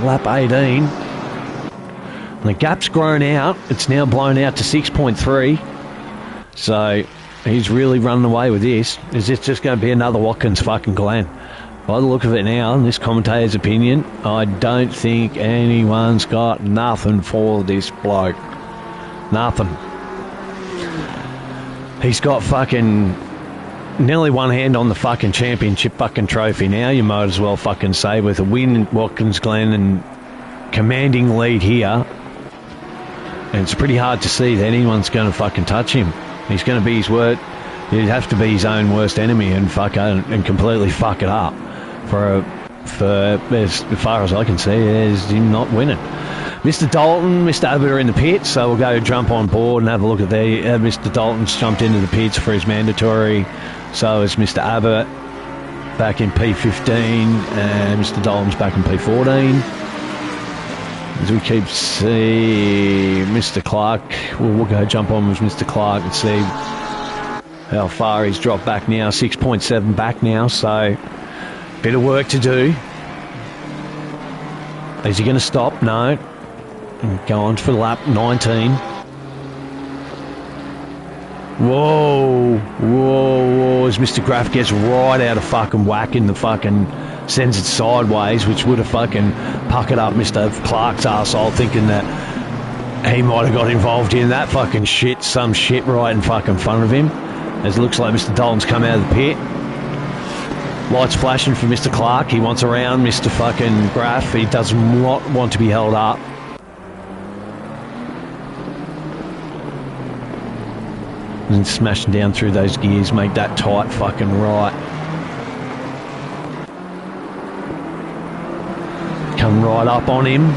lap 18. And the gap's grown out. It's now blown out to 6.3. So he's really running away with this. Is this just going to be another Watkins fucking Glen? By the look of it now, in this commentator's opinion, I don't think anyone's got nothing for this bloke. Nothing. He's got fucking nearly one hand on the fucking championship fucking trophy now, you might as well fucking say, with a win in Watkins Glen and commanding lead here. And it's pretty hard to see that anyone's going to fucking touch him. He's going to be his word. He'd have to be his own worst enemy and completely fuck it up. For as far as I can see, is him not winning. Mr. Dalton, Mr. Abbott are in the pits, so we'll go jump on board and have a look at Mr. Dalton's jumped into the pits for his mandatory. So is Mr. Abbott back in P15 and Mr. Dalton's back in P14. As we keep seeing Mr. Clark, we'll go jump on with Mr. Clark and see how far he's dropped back now. 6.7 back now, so bit of work to do. Is he going to stop? No. And go on for lap 19. Whoa, whoa, as Mr. Graff gets right out of fucking whack in the fucking, sends it sideways, which would have fucking puckered up Mr. Clark's arsehole, thinking that he might have got involved in that fucking shit, some shit right in fucking front of him. As it looks like Mr. Dalton's come out of the pit. Lights flashing for Mr. Clark. He wants around Mr. fucking Graff. He does not want to be held up. And smashing down through those gears, make that tight fucking right. Come right up on him.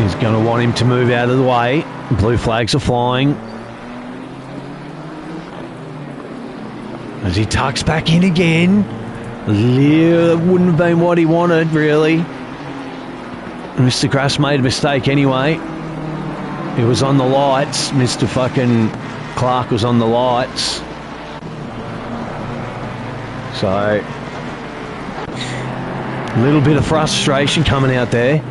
He's going to want him to move out of the way. Blue flags are flying. As he tucks back in again. That wouldn't have been what he wanted, really. Mr. Grass made a mistake anyway. He was on the lights. Mr. fucking Clark was on the lights. So, a little bit of frustration coming out there.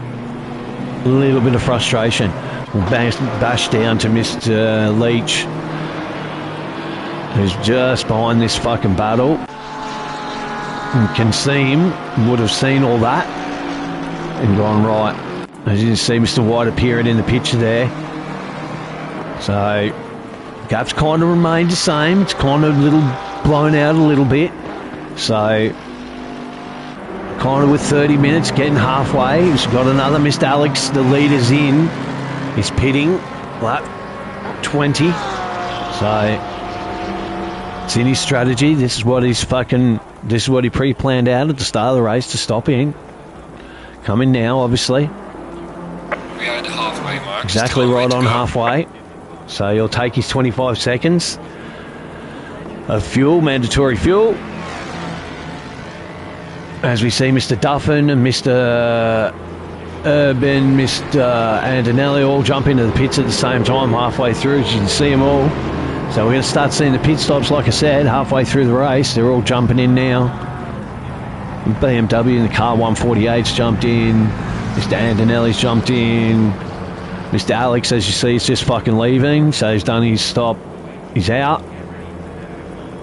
A little bit of frustration. We'll bash down to Mr. Leach, who's just behind this fucking battle. You can see him, would have seen all that and gone right. As you can see Mr. White appearing in the picture there. So, gap's kind of remained the same. It's kind of a little blown out a little bit. So, kind of with 30 minutes, getting halfway. He's got another Mr. Alex, the leader's in. He's pitting, lap 20. So, it's in his strategy. This is what he pre-planned out at the start of the race to stop in. Coming now, obviously. We are at the halfway mark. Exactly right on halfway. So he'll take his 25 seconds of fuel, mandatory fuel. As we see Mr. Duffin and Mr. Urban, Mr. Antonelli all jump into the pits at the same time halfway through, as you can see them all. So we're going to start seeing the pit stops, like I said, halfway through the race. They're all jumping in now. BMW in the car 148's jumped in. Mr. Antonelli's jumped in. Mr. Alex, as you see, is just fucking leaving. So he's done his stop. He's out.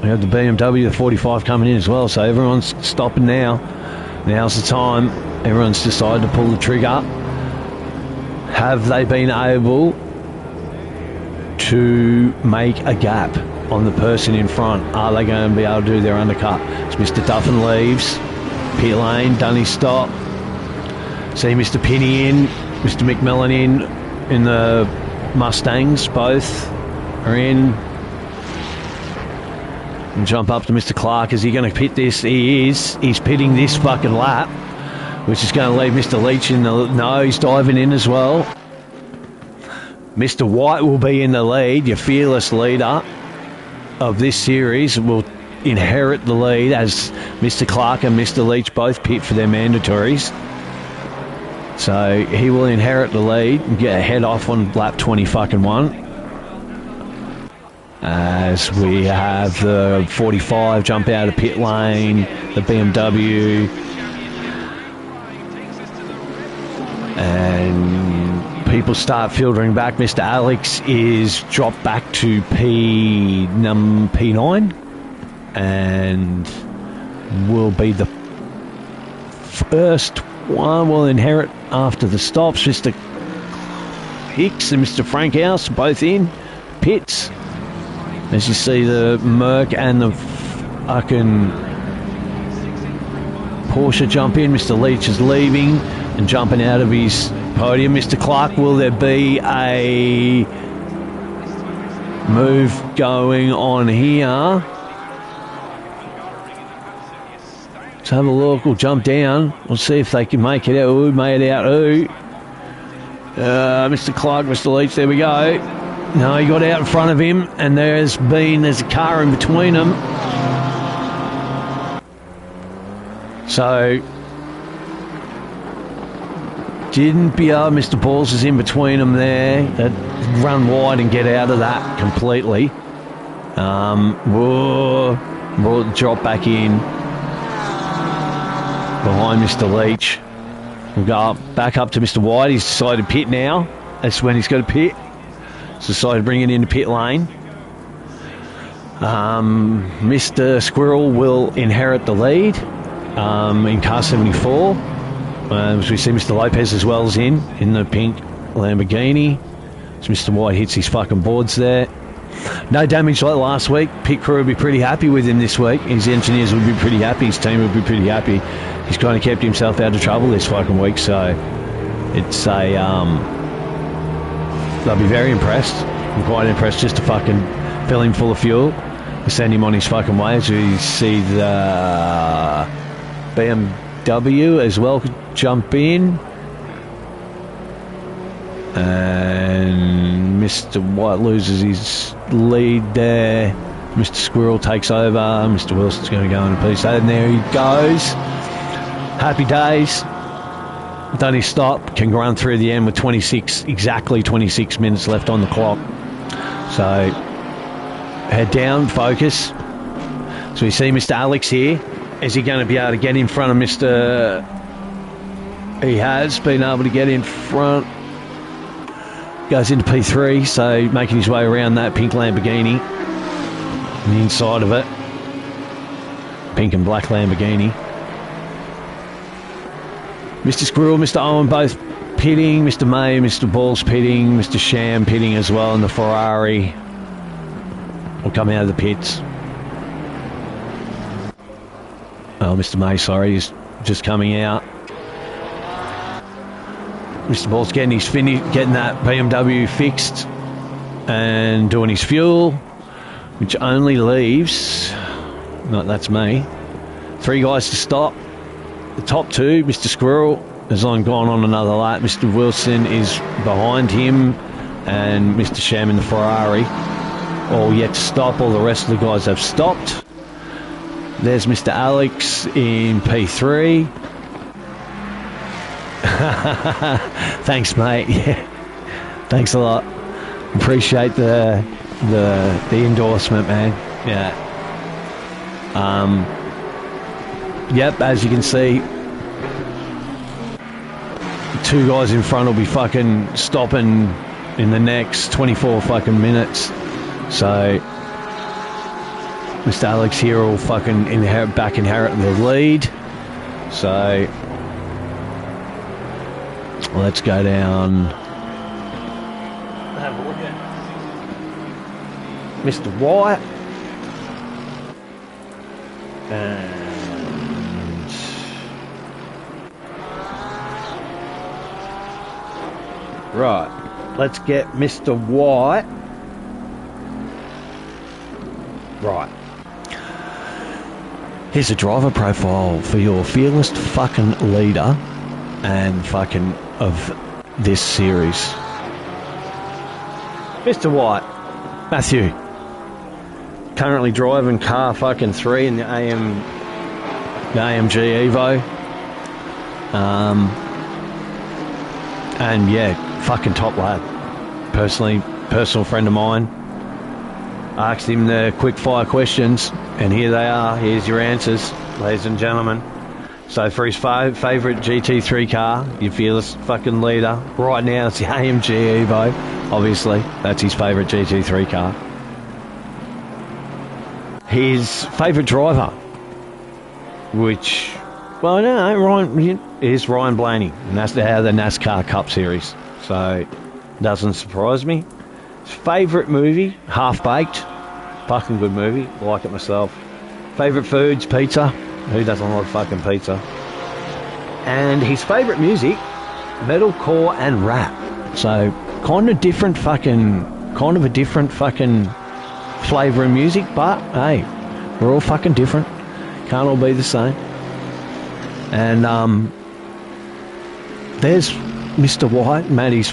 We have the BMW, the 45 coming in as well. So everyone's stopping now. Now's the time. Everyone's decided to pull the trigger. Have they been able to make a gap on the person in front? Are they going to be able to do their undercut? So Mr. Duffin leaves. Pit lane, done his stop. See Mr. Penny in. Mr. McMillan in the Mustangs, both are in. And jump up to Mr. Clark. Is he going to pit this? He is. He's pitting this fucking lap, which is going to leave Mr. Leach in the... No, he's diving in as well. Mr. White will be in the lead. Your fearless leader of this series will inherit the lead as Mr. Clark and Mr. Leach both pit for their mandatories. So he will inherit the lead and get a head off on lap 21. As we have the 45 jump out of pit lane, the BMW, and people start filtering back. Mr. Alex is dropped back to P9 and will be the first one. Will inherit after the stops. Mr. Hicks and Mr. Frankhouse both in pits. As you see the Merc and the fucking Porsche jump in. Mr. Leach is leaving and jumping out of his podium. Mr. Clark, will there be a move going on here? Let's have a look. We'll jump down. We'll see if they can make it out. Who made it out? Who? Mr. Clark, Mr. Leach, there we go. No, he got out in front of him, and there's a car in between them. So, didn't be able, Mr. Balls is in between them there. They'd run wide and get out of that completely. Whoa, drop back in behind Mr. Leach. We'll go back up to Mr. White. He's decided to pit now. That's when he's got to pit. He's decided to bring it into pit lane. Mr. Squirrel will inherit the lead in car 74. As we see Mr. Lopez as well is in the pink Lamborghini. So Mr. White hits his fucking boards there. No damage like last week. Pit crew will be pretty happy with him this week. His engineers will be pretty happy. His team will be pretty happy. He's kind of kept himself out of trouble this fucking week. So it's a... they'll be very impressed. I'm quite impressed just to fucking fill him full of fuel. Send him on his fucking way. As we see the BMW as well jump in. And Mr. White loses his lead there. Mr. Squirrel takes over. Mr. Wilson's going to go in a piece. And there he goes. Happy days. Done his stop. Can run through the end with exactly 26 minutes left on the clock. So, head down, focus. So we see Mr. Alex here. Is he going to be able to get in front of Mr... He has been able to get in front. Goes into P3, so making his way around that pink Lamborghini. On the inside of it. Pink and black Lamborghini. Mr. Squirrel, Mr. Owen both pitting. Mr. May, Mr. Ball's pitting. Mr. Sham pitting as well in the Ferrari. Will come out of the pits. Oh, Mr. May, sorry, he's just coming out. Mr. Ball's getting that BMW fixed and doing his fuel, which only leaves, no, that's me, 3 guys to stop. The top 2, Mr. Squirrel has gone on another lap. Mr. Wilson is behind him, and Mr. Sham in the Ferrari all yet to stop. All the rest of the guys have stopped. There's Mr. Alex in P3. Thanks, mate. Yeah, thanks a lot. Appreciate the endorsement, man. Yeah. Yep. As you can see, 2 guys in front will be fucking stopping in the next 24 fucking minutes. So Mr. Alex here will fucking inherit the lead. So let's go down. Have a look at Mr. White. And right, let's get Mr. White. Right. Here's a driver profile for your fearless fucking leader and fucking of this series. Mr. White, Matthew, currently driving car fucking 3 in the AMG Evo. And yeah, fucking top lad. Personal friend of mine. I asked him the quick fire questions, and here they are. Here's your answers, ladies and gentlemen. So for his favourite GT3 car, your fearless fucking leader, right now it's the AMG Evo. Obviously, that's his favourite GT3 car. His favourite driver, which, well, no, Ryan, is Ryan Blaney, and that's how the NASCAR Cup Series. So, doesn't surprise me. His favourite movie, Half Baked. Fucking good movie. Like it myself. Favourite foods, pizza. Who doesn't like fucking pizza? And his favourite music, metalcore and rap. So, kind of a different fucking flavour of music, but hey, we're all fucking different. Can't all be the same. And there's Mr. White, Matty's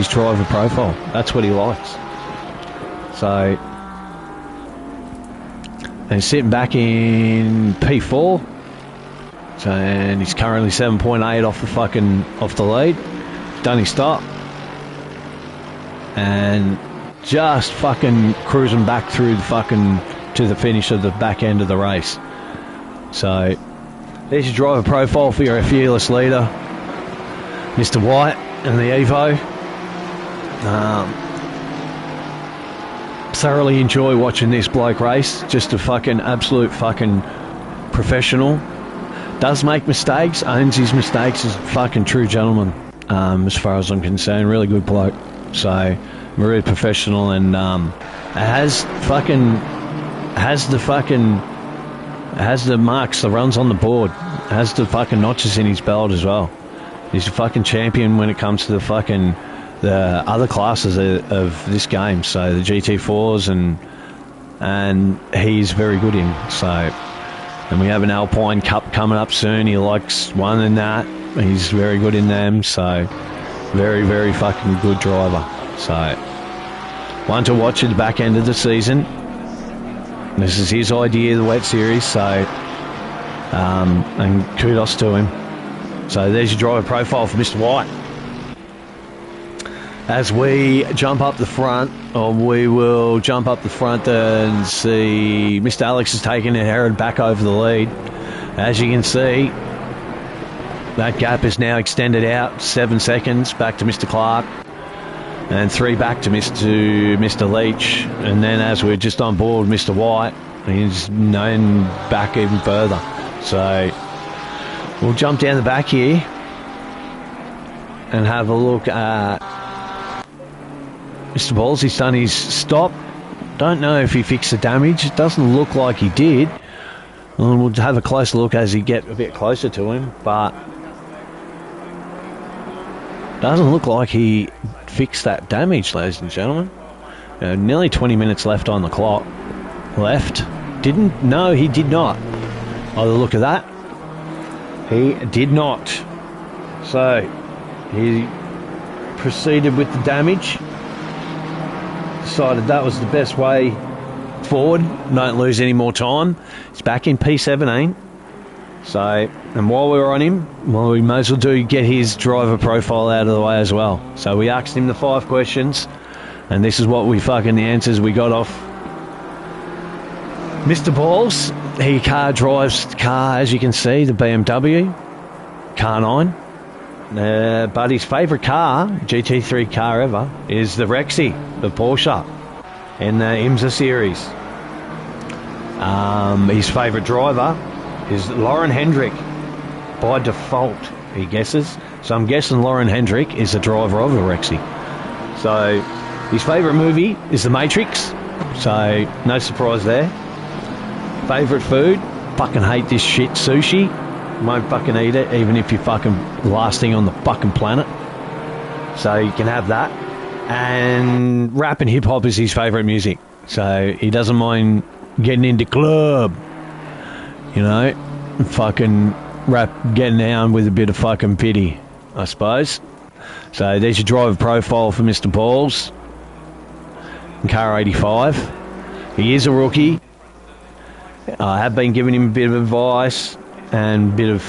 driver profile. That's what he likes. So, and sitting back in P4. So, and he's currently 7.8 off the lead. Done his stop. And just fucking cruising back through to the finish of the back end of the race. So, there's your driver profile for your fearless leader, Mr. White and the Evo. thoroughly enjoy watching this bloke race. Just a fucking absolute fucking professional. Does make mistakes, owns his mistakes, is a fucking true gentleman, as far as I'm concerned. Really good bloke. So, very professional, and has the marks, the runs on the board, has the fucking notches in his belt as well. He's a fucking champion when it comes to the other classes of this game. So the GT4s and he's very good in. So, and we have an Alpine Cup coming up soon. He likes one in that. He's very good in them. So very, very fucking good driver. So one to watch at the back end of the season. This is his idea, the wet series, so and kudos to him. So there's your driver profile for Mr. White. As we jump up the front, or we will jump up the front and see Mr. Alex has taken Herod back over the lead. As you can see, that gap is now extended out 7 seconds back to Mr. Clark. And 3 back to Mr. Leach. And then as we're just on board, Mr. White, he's known back even further. So we'll jump down the back here and have a look at Mr. Balls. He's done his stop. Don't know if he fixed the damage. It doesn't look like he did. And we'll have a closer look as he get a bit closer to him. But doesn't look like he fix that damage, ladies and gentlemen. Nearly 20 minutes left on the clock. No, he did not. By the look of that, he did not. So he proceeded with the damage. Decided that was the best way forward. Don't lose any more time. He's back in P17. So, and while we were on him, well, we may as well get his driver profile out of the way as well. So we asked him the 5 questions, and this is what the answers we got off Mr. Balls. He drives the car, as you can see, the BMW Car 9. But his favourite car, GT3 car ever, is the Rexy, the Porsche, in the IMSA series. His favourite driver is Lauren Hendrick. By default, he guesses. So I'm guessing Lauren Hendrick is the driver of the Rexy. So his favourite movie is The Matrix. So no surprise there. Favourite food? Fucking hate this shit. Sushi. Won't fucking eat it, even if you're fucking last thing on the fucking planet. So you can have that. And rap and hip hop is his favourite music. So he doesn't mind getting into club. You know, fucking rap, getting down with a bit of fucking pity, I suppose. So there's your driver profile for Mr. Balls. Car 85. He is a rookie. I have been giving him a bit of advice and bit of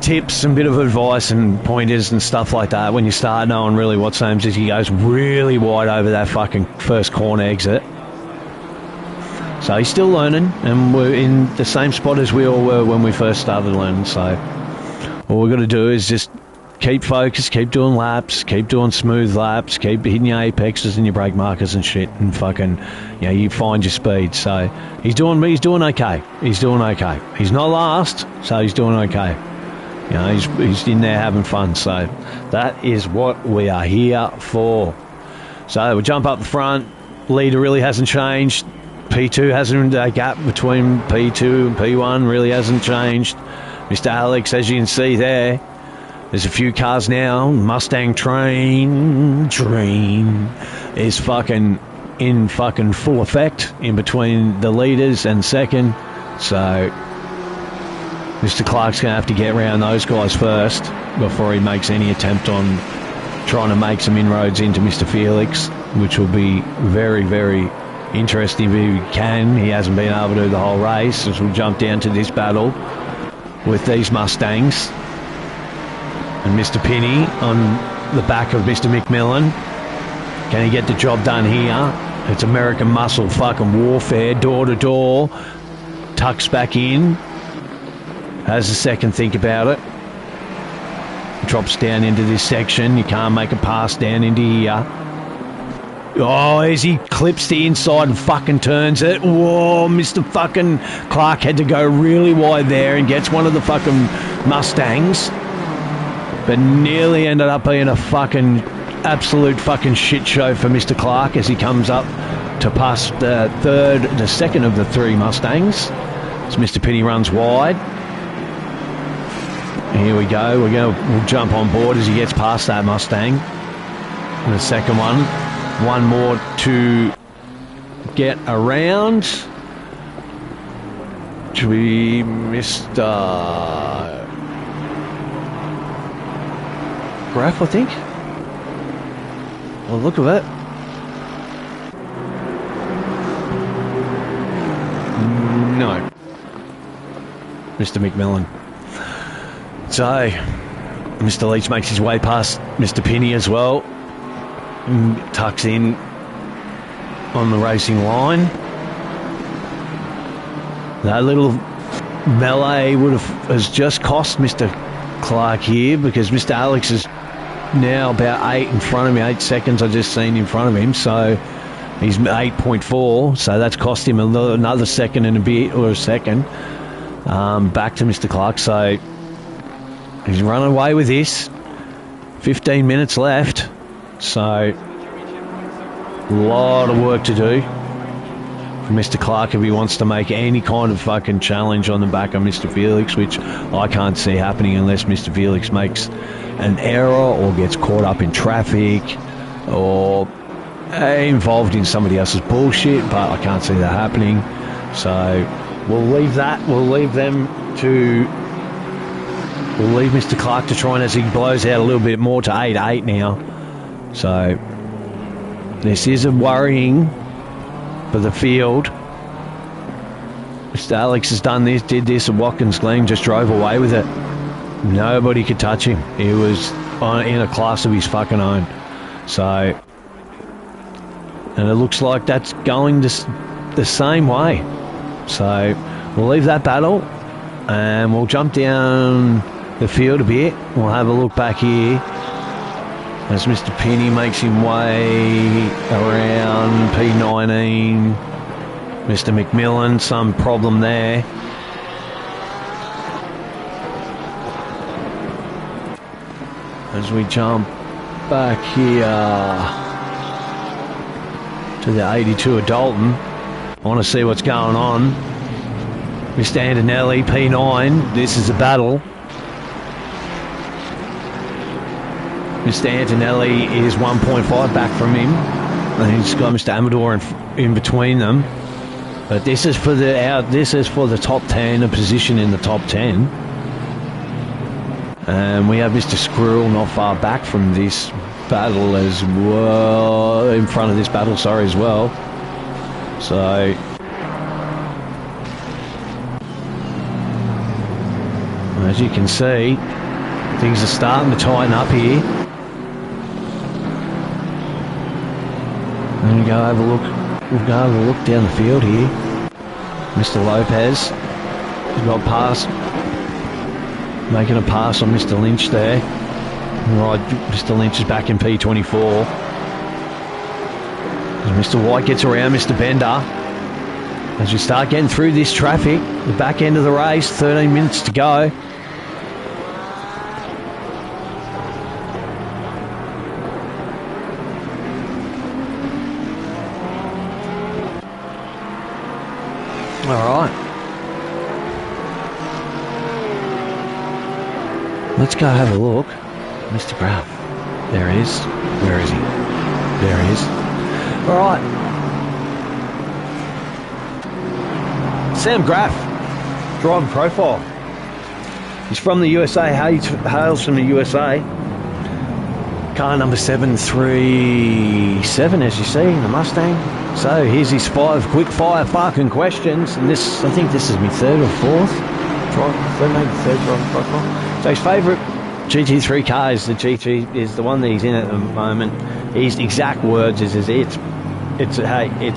tips and bit of advice and pointers and stuff like that. When you start knowing really what Sames is, he goes really wide over that fucking first corner exit. So he's still learning, and we're in the same spot as we all were when we first started learning. So all we've got to do is just keep focused, keep doing laps, keep doing smooth laps, keep hitting your apexes and your brake markers and shit, and fucking, you know, you find your speed. So he's doing okay. He's doing okay. He's not last, so he's doing okay. You know, he's in there having fun. So that is what we are here for. So we'll jump up the front. Leader really hasn't changed. P2 hasn't, a gap between P2 and P1 really hasn't changed. Mr. Alex, as you can see there, there's a few cars now. Mustang train is fucking in fucking full effect in between the leaders and second. So Mr. Clark's going to have to get around those guys first before he makes any attempt on trying to make some inroads into Mr. Felix, which will be very, very interesting if he can. He hasn't been able to do the whole race, as we'll jump down to this battle with these Mustangs. And Mr. Pinney on the back of Mr. McMillan. Can he get the job done here? It's American muscle fucking warfare, door to door. Tucks back in. Has a second think about it. Drops down into this section. You can't make a pass down into here. Oh, as he clips the inside and fucking turns it. Whoa, Mr. fucking Clark had to go really wide there and gets one of the fucking Mustangs. But nearly ended up being a fucking absolute fucking shit show for Mr. Clark as he comes up to pass the second of the three Mustangs. As Mr. Penny runs wide. Here we go. We'll jump on board as he gets past that Mustang. And the second one. One more to get around. Should be Mr. Graff, I think. Well, look at it. No. Mr. McMillan. So, Mr. Leach makes his way past Mr. Penny as well. Tucks in on the racing line. That little melee has just cost Mr. Clark here because Mr. Alex is now about 8 in front of me, 8 seconds I just seen in front of him, so he's 8.4, so that's cost him another second and a bit, or a second, back to Mr. Clark, so he's running away with this. 15 minutes left. So, a lot of work to do for Mr. Clark if he wants to make any kind of fucking challenge on the back of Mr. Felix, which I can't see happening unless Mr. Felix makes an error or gets caught up in traffic or involved in somebody else's bullshit, but I can't see that happening. So, we'll leave Mr. Clark to try and as he blows out a little bit more to 8-8 now. So, this is a worrying for the field. Mr. Alex has did this at Watkins Glen, just drove away with it. Nobody could touch him. He was in a class of his fucking own. So, and it looks like that's going the same way. So, we'll leave that battle and we'll jump down the field a bit. We'll have a look back here as Mr. Penny makes his way around P19. Mr. McMillan, some problem there. As we jump back here to the 82 of Dalton, I want to see what's going on. Mr. Antonelli, P9, this is a battle. Mr. Antonelli is 1.5 back from him, and he's got Mr. Amador in between them. But this is for the top 10, a position in the top 10. And we have Mr. Squirrel not far back from this battle as well, in front of this battle, sorry, as well. So, as you can see, things are starting to tighten up here. And we'll go have a look down the field here. Mr. Lopez has got past, making a pass on Mr. Lynch there. Right, Mr. Lynch is back in P24. As Mr. White gets around Mr. Bender. As we start getting through this traffic, the back end of the race, 13 minutes to go. All right. Let's go have a look. Mr. Graff. There he is. Where is he? There he is. All right. Sam Graff. Driver profile. He's from the USA. Hails from the USA. Car number 737, as you see, in the Mustang. So here's his 5 quick fire fucking questions, and this, I think this is my third or fourth third driver profile. So his favourite GT3 car is the GT, is the one that he's in at the moment. His exact words is it's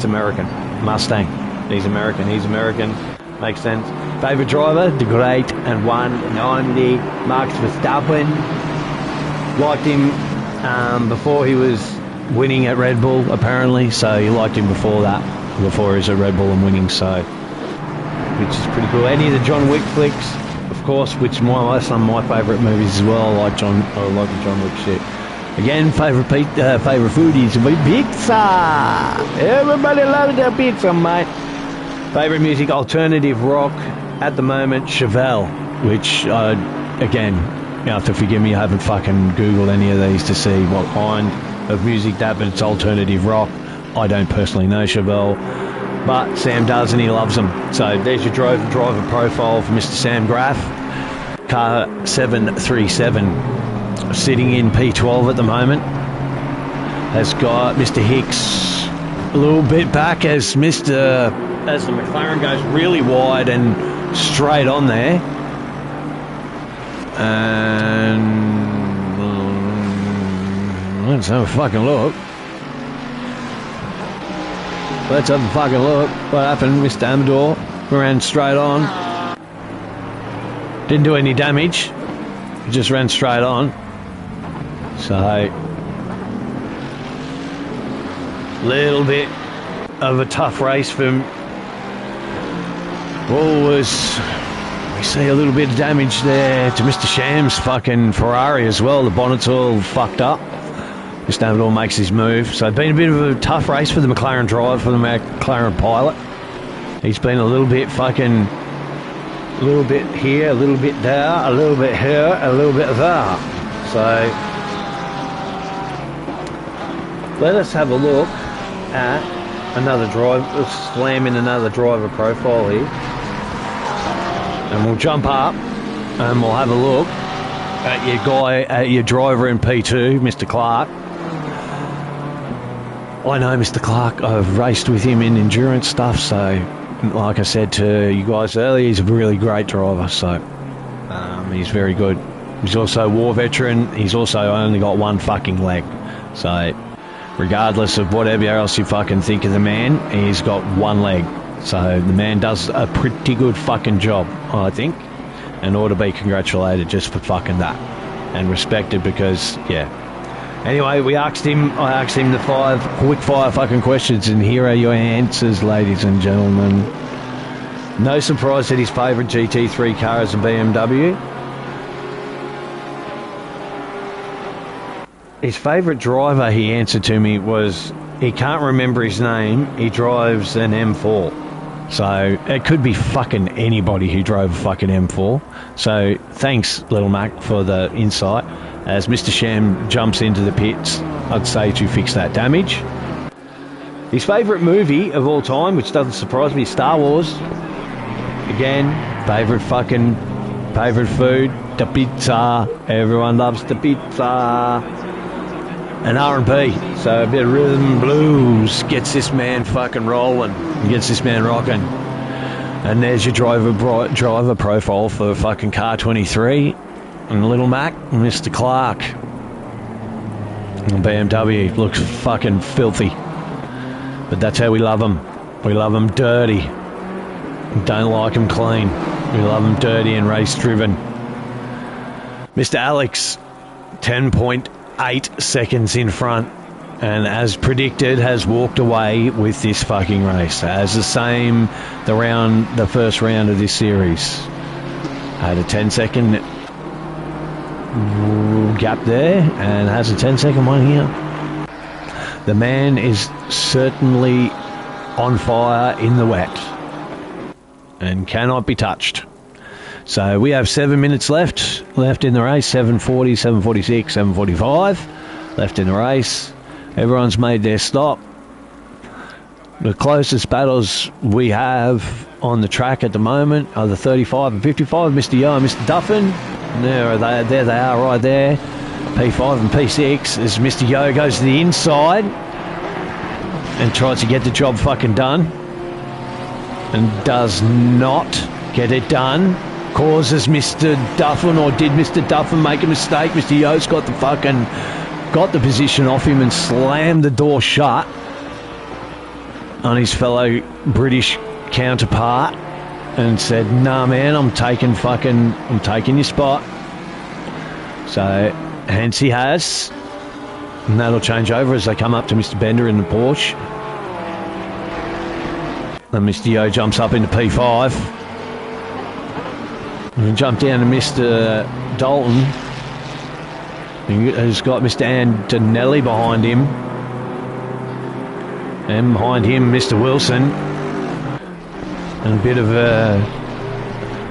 American Mustang. He's American. Makes sense. Favourite driver, the great and one and only Max Verstappen. Liked him before he was winning at Red Bull, apparently. So you liked him before that, before he was at Red Bull and winning, so, which is pretty cool. Any of the John Wick flicks, of course, which some of my favourite movies as well. I like the John Wick shit. Again, favourite food is pizza. Everybody loves their pizza, mate. Favourite music, alternative rock at the moment, Chevelle, which, again, you have to forgive me, I haven't fucking Googled any of these to see what kind of music that, but it's alternative rock. I don't personally know Chevelle, but Sam does and he loves them. So there's your driver profile for Mr. Sam Graff. Car 737, sitting in P12 at the moment. Has got Mr. Hicks a little bit back as the McLaren goes really wide and straight on there. And let's have a fucking look. What happened, Mr. Amador? Ran straight on. Didn't do any damage. He just ran straight on. So, little bit of a tough race for him. We see a little bit of damage there to Mr. Sham's fucking Ferrari as well. The bonnet's all fucked up. Mr. Amador makes his move. So it's been a bit of a tough race for the McLaren driver, for the McLaren pilot. He's been a little bit here, a little bit there, a little bit here, a little bit there. So let us have a look at another drive. Let's slam in another driver profile here. And we'll jump up and we'll have a look at your driver in P2, Mr. Clark. I know Mr. Clark. I've raced with him in endurance stuff, so like I said to you guys earlier, he's a really great driver, so he's very good. He's also a war veteran. He's also only got one fucking leg. So regardless of whatever else you fucking think of the man, he's got one leg. So the man does a pretty good fucking job, I think, and ought to be congratulated just for fucking that and respected because, yeah. Anyway, I asked him the 5 quick fire fucking questions, and here are your answers, ladies and gentlemen. No surprise that his favourite GT3 car is a BMW. His favourite driver, he answered to me, was he can't remember his name. He drives an M4. So it could be fucking anybody who drove a fucking M4. So thanks, Little Mac, for the insight. As Mr. Sham jumps into the pits, I'd say to fix that damage. His favourite movie of all time, which doesn't surprise me, is Star Wars. Again, favourite food, the pizza. Everyone loves the pizza. And R&B, so a bit of rhythm and blues gets this man fucking rolling, gets this man rocking. And there's your driver profile for fucking car 23 and Little Mac and Mr. Clark. And BMW looks fucking filthy, but that's how we love them. We love them dirty. Don't like them clean. We love them dirty and race driven. Mr. Alex, 10.8 seconds in front, and as predicted has walked away with this fucking race. As the same the first round of this series. Had a 10-second gap there and has a 10-second one here. The man is certainly on fire in the wet and cannot be touched. So we have 7 minutes left in the race. 7:40, 7:46, 7:45 left in the race. Everyone's made their stop. The closest battles we have on the track at the moment are the 35 and 55, Mr. Yo and Mr. Duffin. There they are right there. P5 and P6 as Mr. Yo goes to the inside and tries to get the job fucking done and does not get it done. Causes Mr. Duffin, or did Mr. Duffin make a mistake? Mr. Yo's got the position off him and slammed the door shut on his fellow British counterpart and said, "Nah, man, I'm taking your spot." So hence he has And that'll change over as they come up to Mr. Bender in the Porsche. And Mr. Yo jumps up into P5. And we jump down to Mr. Dalton, who's got Mr. Antonelli behind him. And behind him, Mr. Wilson. And a bit of a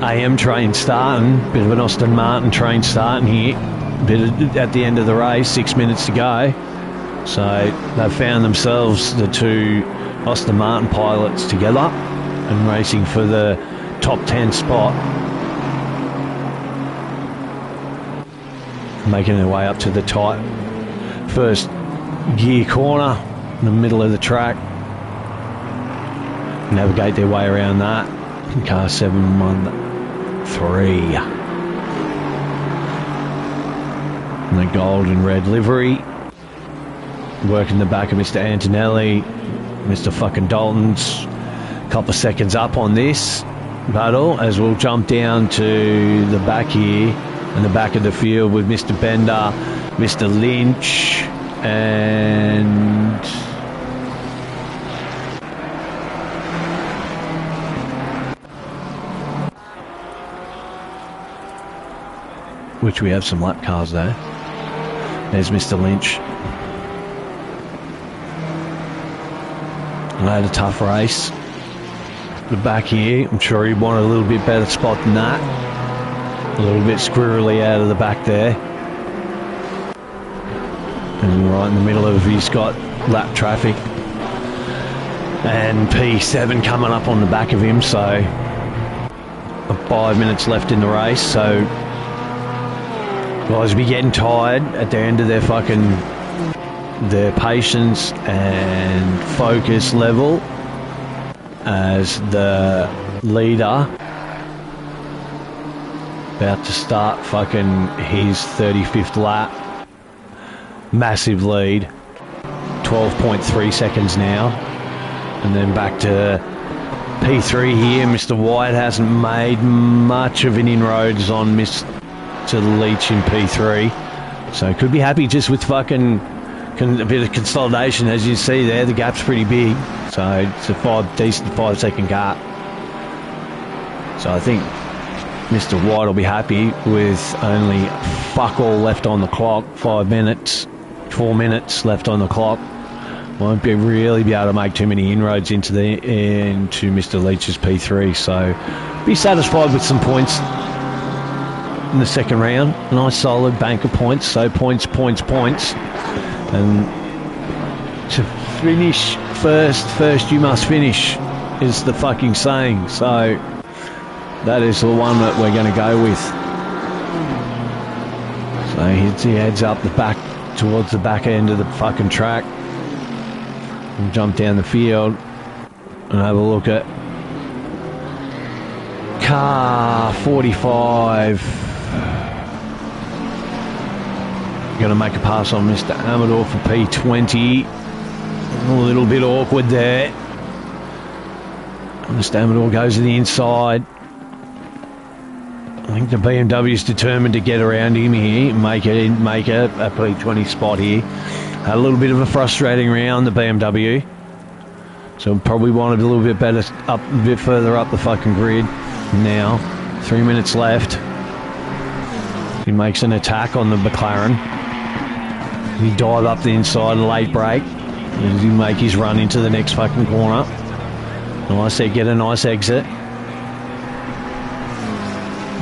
AM train starting, bit of an Aston Martin train starting here. At the end of the race, 6 minutes to go. So they've found themselves, the two Aston Martin pilots, together and racing for the top 10 spot. Making their way up to the tight first gear corner in the middle of the track. Navigate their way around that. Car 713. In the gold and red livery. Working the back of Mr. Antonelli. Mr. fucking Dalton's a couple of seconds up on this battle, as we'll jump down to the back here, in the back of the field with Mr. Bender, Mr. Lynch, and which we have some lap cars there. There's Mr. Lynch. They had a tough race. The back here, I'm sure he wanted a little bit better spot than that. A little bit squirrely out of the back there. And right in the middle of, he's got lap traffic. And P7 coming up on the back of him, so 5 minutes left in the race, so guys will be getting tired at the end of their patience and focus level, as the leader about to start fucking his 35th lap. Massive lead, 12.3 seconds now, and then back to P3 here. Mr. White hasn't made much of an inroads on Mr. Leach in P3, so could be happy just with fucking a bit of consolidation. As you see there, the gap's pretty big, so it's a decent 5 second gap. So I think Mr. White will be happy with only fuck all left on the clock. 4 minutes left on the clock. Won't really be able to make too many inroads into Mr. Leach's P3, so be satisfied with some points in the second round. Nice solid bank of points, so points. And to finish first you must finish, is the fucking saying. So that is the one that we're going to go with. So he heads up the back, towards the back end of the fucking track. And jump down the field and have a look at car 45. Going to make a pass on Mr. Amador for P20. A little bit awkward there. Mr. Amador goes to the inside. I think the BMW's determined to get around him here, make a P20 spot here. Had a little bit of a frustrating round, the BMW. So probably wanted a little bit better, a bit further up the fucking grid. Now, 3 minutes left. He makes an attack on the McLaren. He dive up the inside, late brake. He make his run into the next fucking corner. Nice, get a nice exit.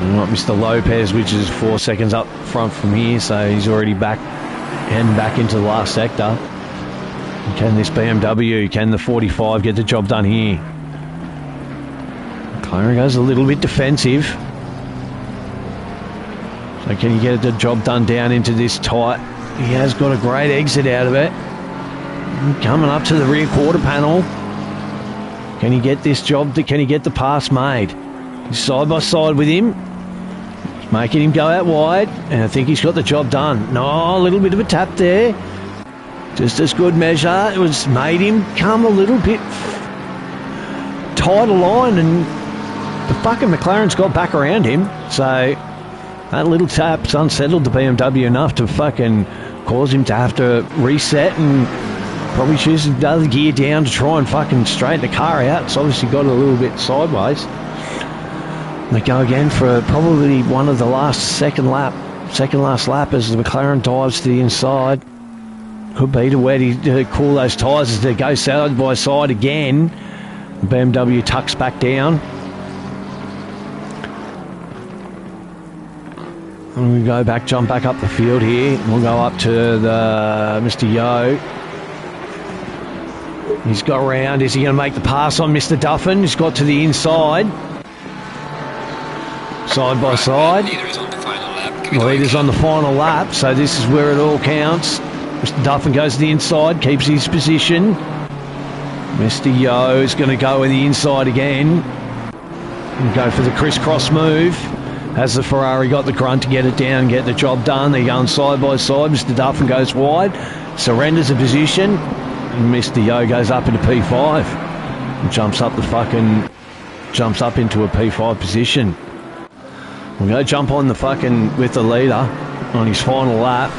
And like Mr. Lopez, which is 4 seconds up front from here, so he's already heading back into the last sector. Can this BMW, can the 45 get the job done here? McLaren goes a little bit defensive. So can he get the job done down into this tight? He has got a great exit out of it. Coming up to the rear quarter panel. Can he get this job? Can he get the pass made? He's side by side with him. He's making him go out wide. And I think he's got the job done. No, a little bit of a tap there. Just as good measure. It was made him come a little bit tight a line, and the fucking McLaren's got back around him. So that little tap's unsettled the BMW enough to fucking cause him to have to reset and probably choose another gear down to try and fucking straighten the car out. It's obviously got a little bit sideways. They go again for probably one of the second last lap as the McLaren dives to the inside. Could be to cool those tyres as they go side by side again. BMW tucks back down. And we go back, jump back up the field here. We'll go up to the Mr. Yo. He's got around. Is he going to make the pass on Mr. Duffin? He's got to the inside. Side by side. Leader's on the final lap. Leader's on the final lap, so this is where it all counts. Mr. Duffin goes to the inside, keeps his position. Mr. Yo is going to go with the inside again. And go for the crisscross move. Has the Ferrari got the grunt to get it down, get the job done? They're going side by side. Mr. Duffin goes wide, surrenders a position. And Mr. Yo goes up into P5 and jumps up into a P5 position. We'll go jump on the fucking with the leader on his final lap.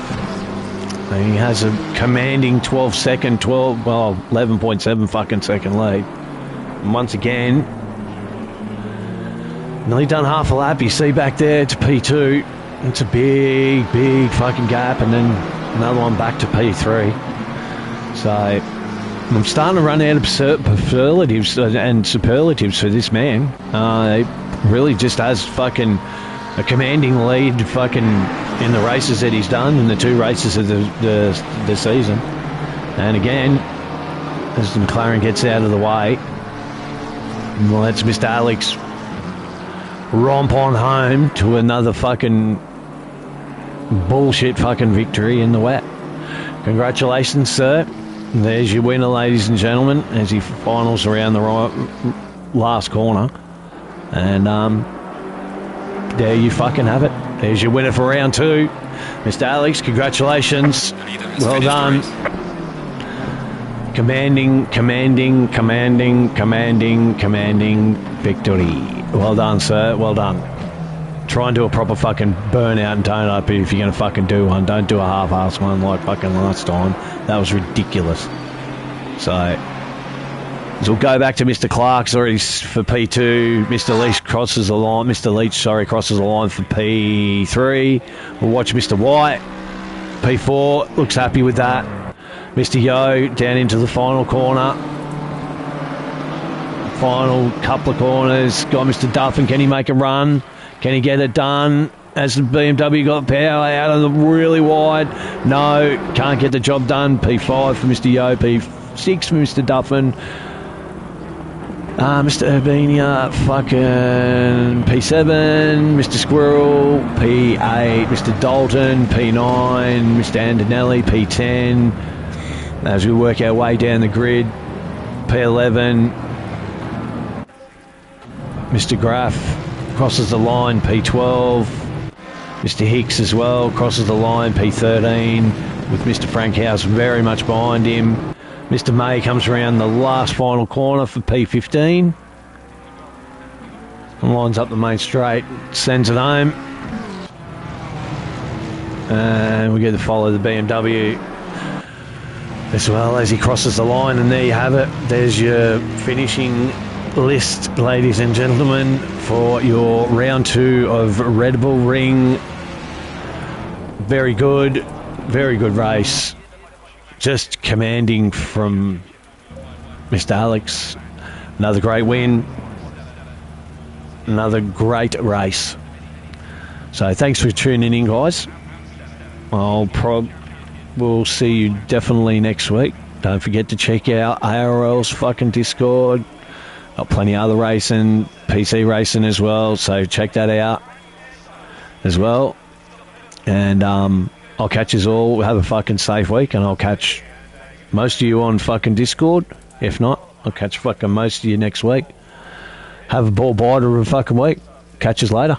And he has a commanding 11.7 fucking second lead. And once again, nearly done half a lap. You see back there to P2. It's a big, big fucking gap, and then another one back to P3. So I'm starting to run out of superlatives for this man. He really just has fucking a commanding lead fucking in the races that he's done, in the two races of the season. And again, as the McLaren gets out of the way, lets Mr. Alex romp on home to another fucking bullshit fucking victory in the wet. Congratulations, sir. There's your winner, ladies and gentlemen, as he finals around the last corner. And there you fucking have it. There's your winner for round 2. Mr. Alex, congratulations. Well done. Commanding victory. Well done, sir. Well done. Try and do a proper fucking burnout and tone up if you're going to fucking do one. Don't do a half-ass one like fucking last time. That was ridiculous. So we'll go back to Mr. Clark's already for P2. Mr. Leach crosses the line. Crosses the line for P3. We'll watch Mr. White. P4 looks happy with that. Mr. Yo down into the final corner. Final couple of corners. Got Mr. Duffin. Can he make a run? Can he get it done? Has the BMW got power out of the really wide? No, can't get the job done. P5 for Mr. Yo. P6 for Mr. Duffin. Mr. Urbania, fucking P7, Mr. Squirrel, P8, Mr. Dalton, P9, Mr. Antonelli, P10. As we work our way down the grid, P11, Mr. Graff crosses the line, P12, Mr. Hicks as well crosses the line, P13, with Mr. Frankhouse very much behind him. Mr. May comes around the last final corner for P15 and lines up the main straight, sends it home, and we get to follow the BMW as well as he crosses the line. And there you have it. There's your finishing list, ladies and gentlemen, for your round 2 of Red Bull Ring. Very good race. Just commanding from Mr. Alex. Another great win. Another great race. So thanks for tuning in, guys. We'll see you definitely next week. Don't forget to check out ARL's fucking Discord. Got plenty of other racing, PC racing as well. So check that out as well. And I'll catch us all. Have a fucking safe week, and I'll catch most of you on fucking Discord. If not, I'll catch fucking most of you next week. Have a ball biter of a fucking week. Catch us later.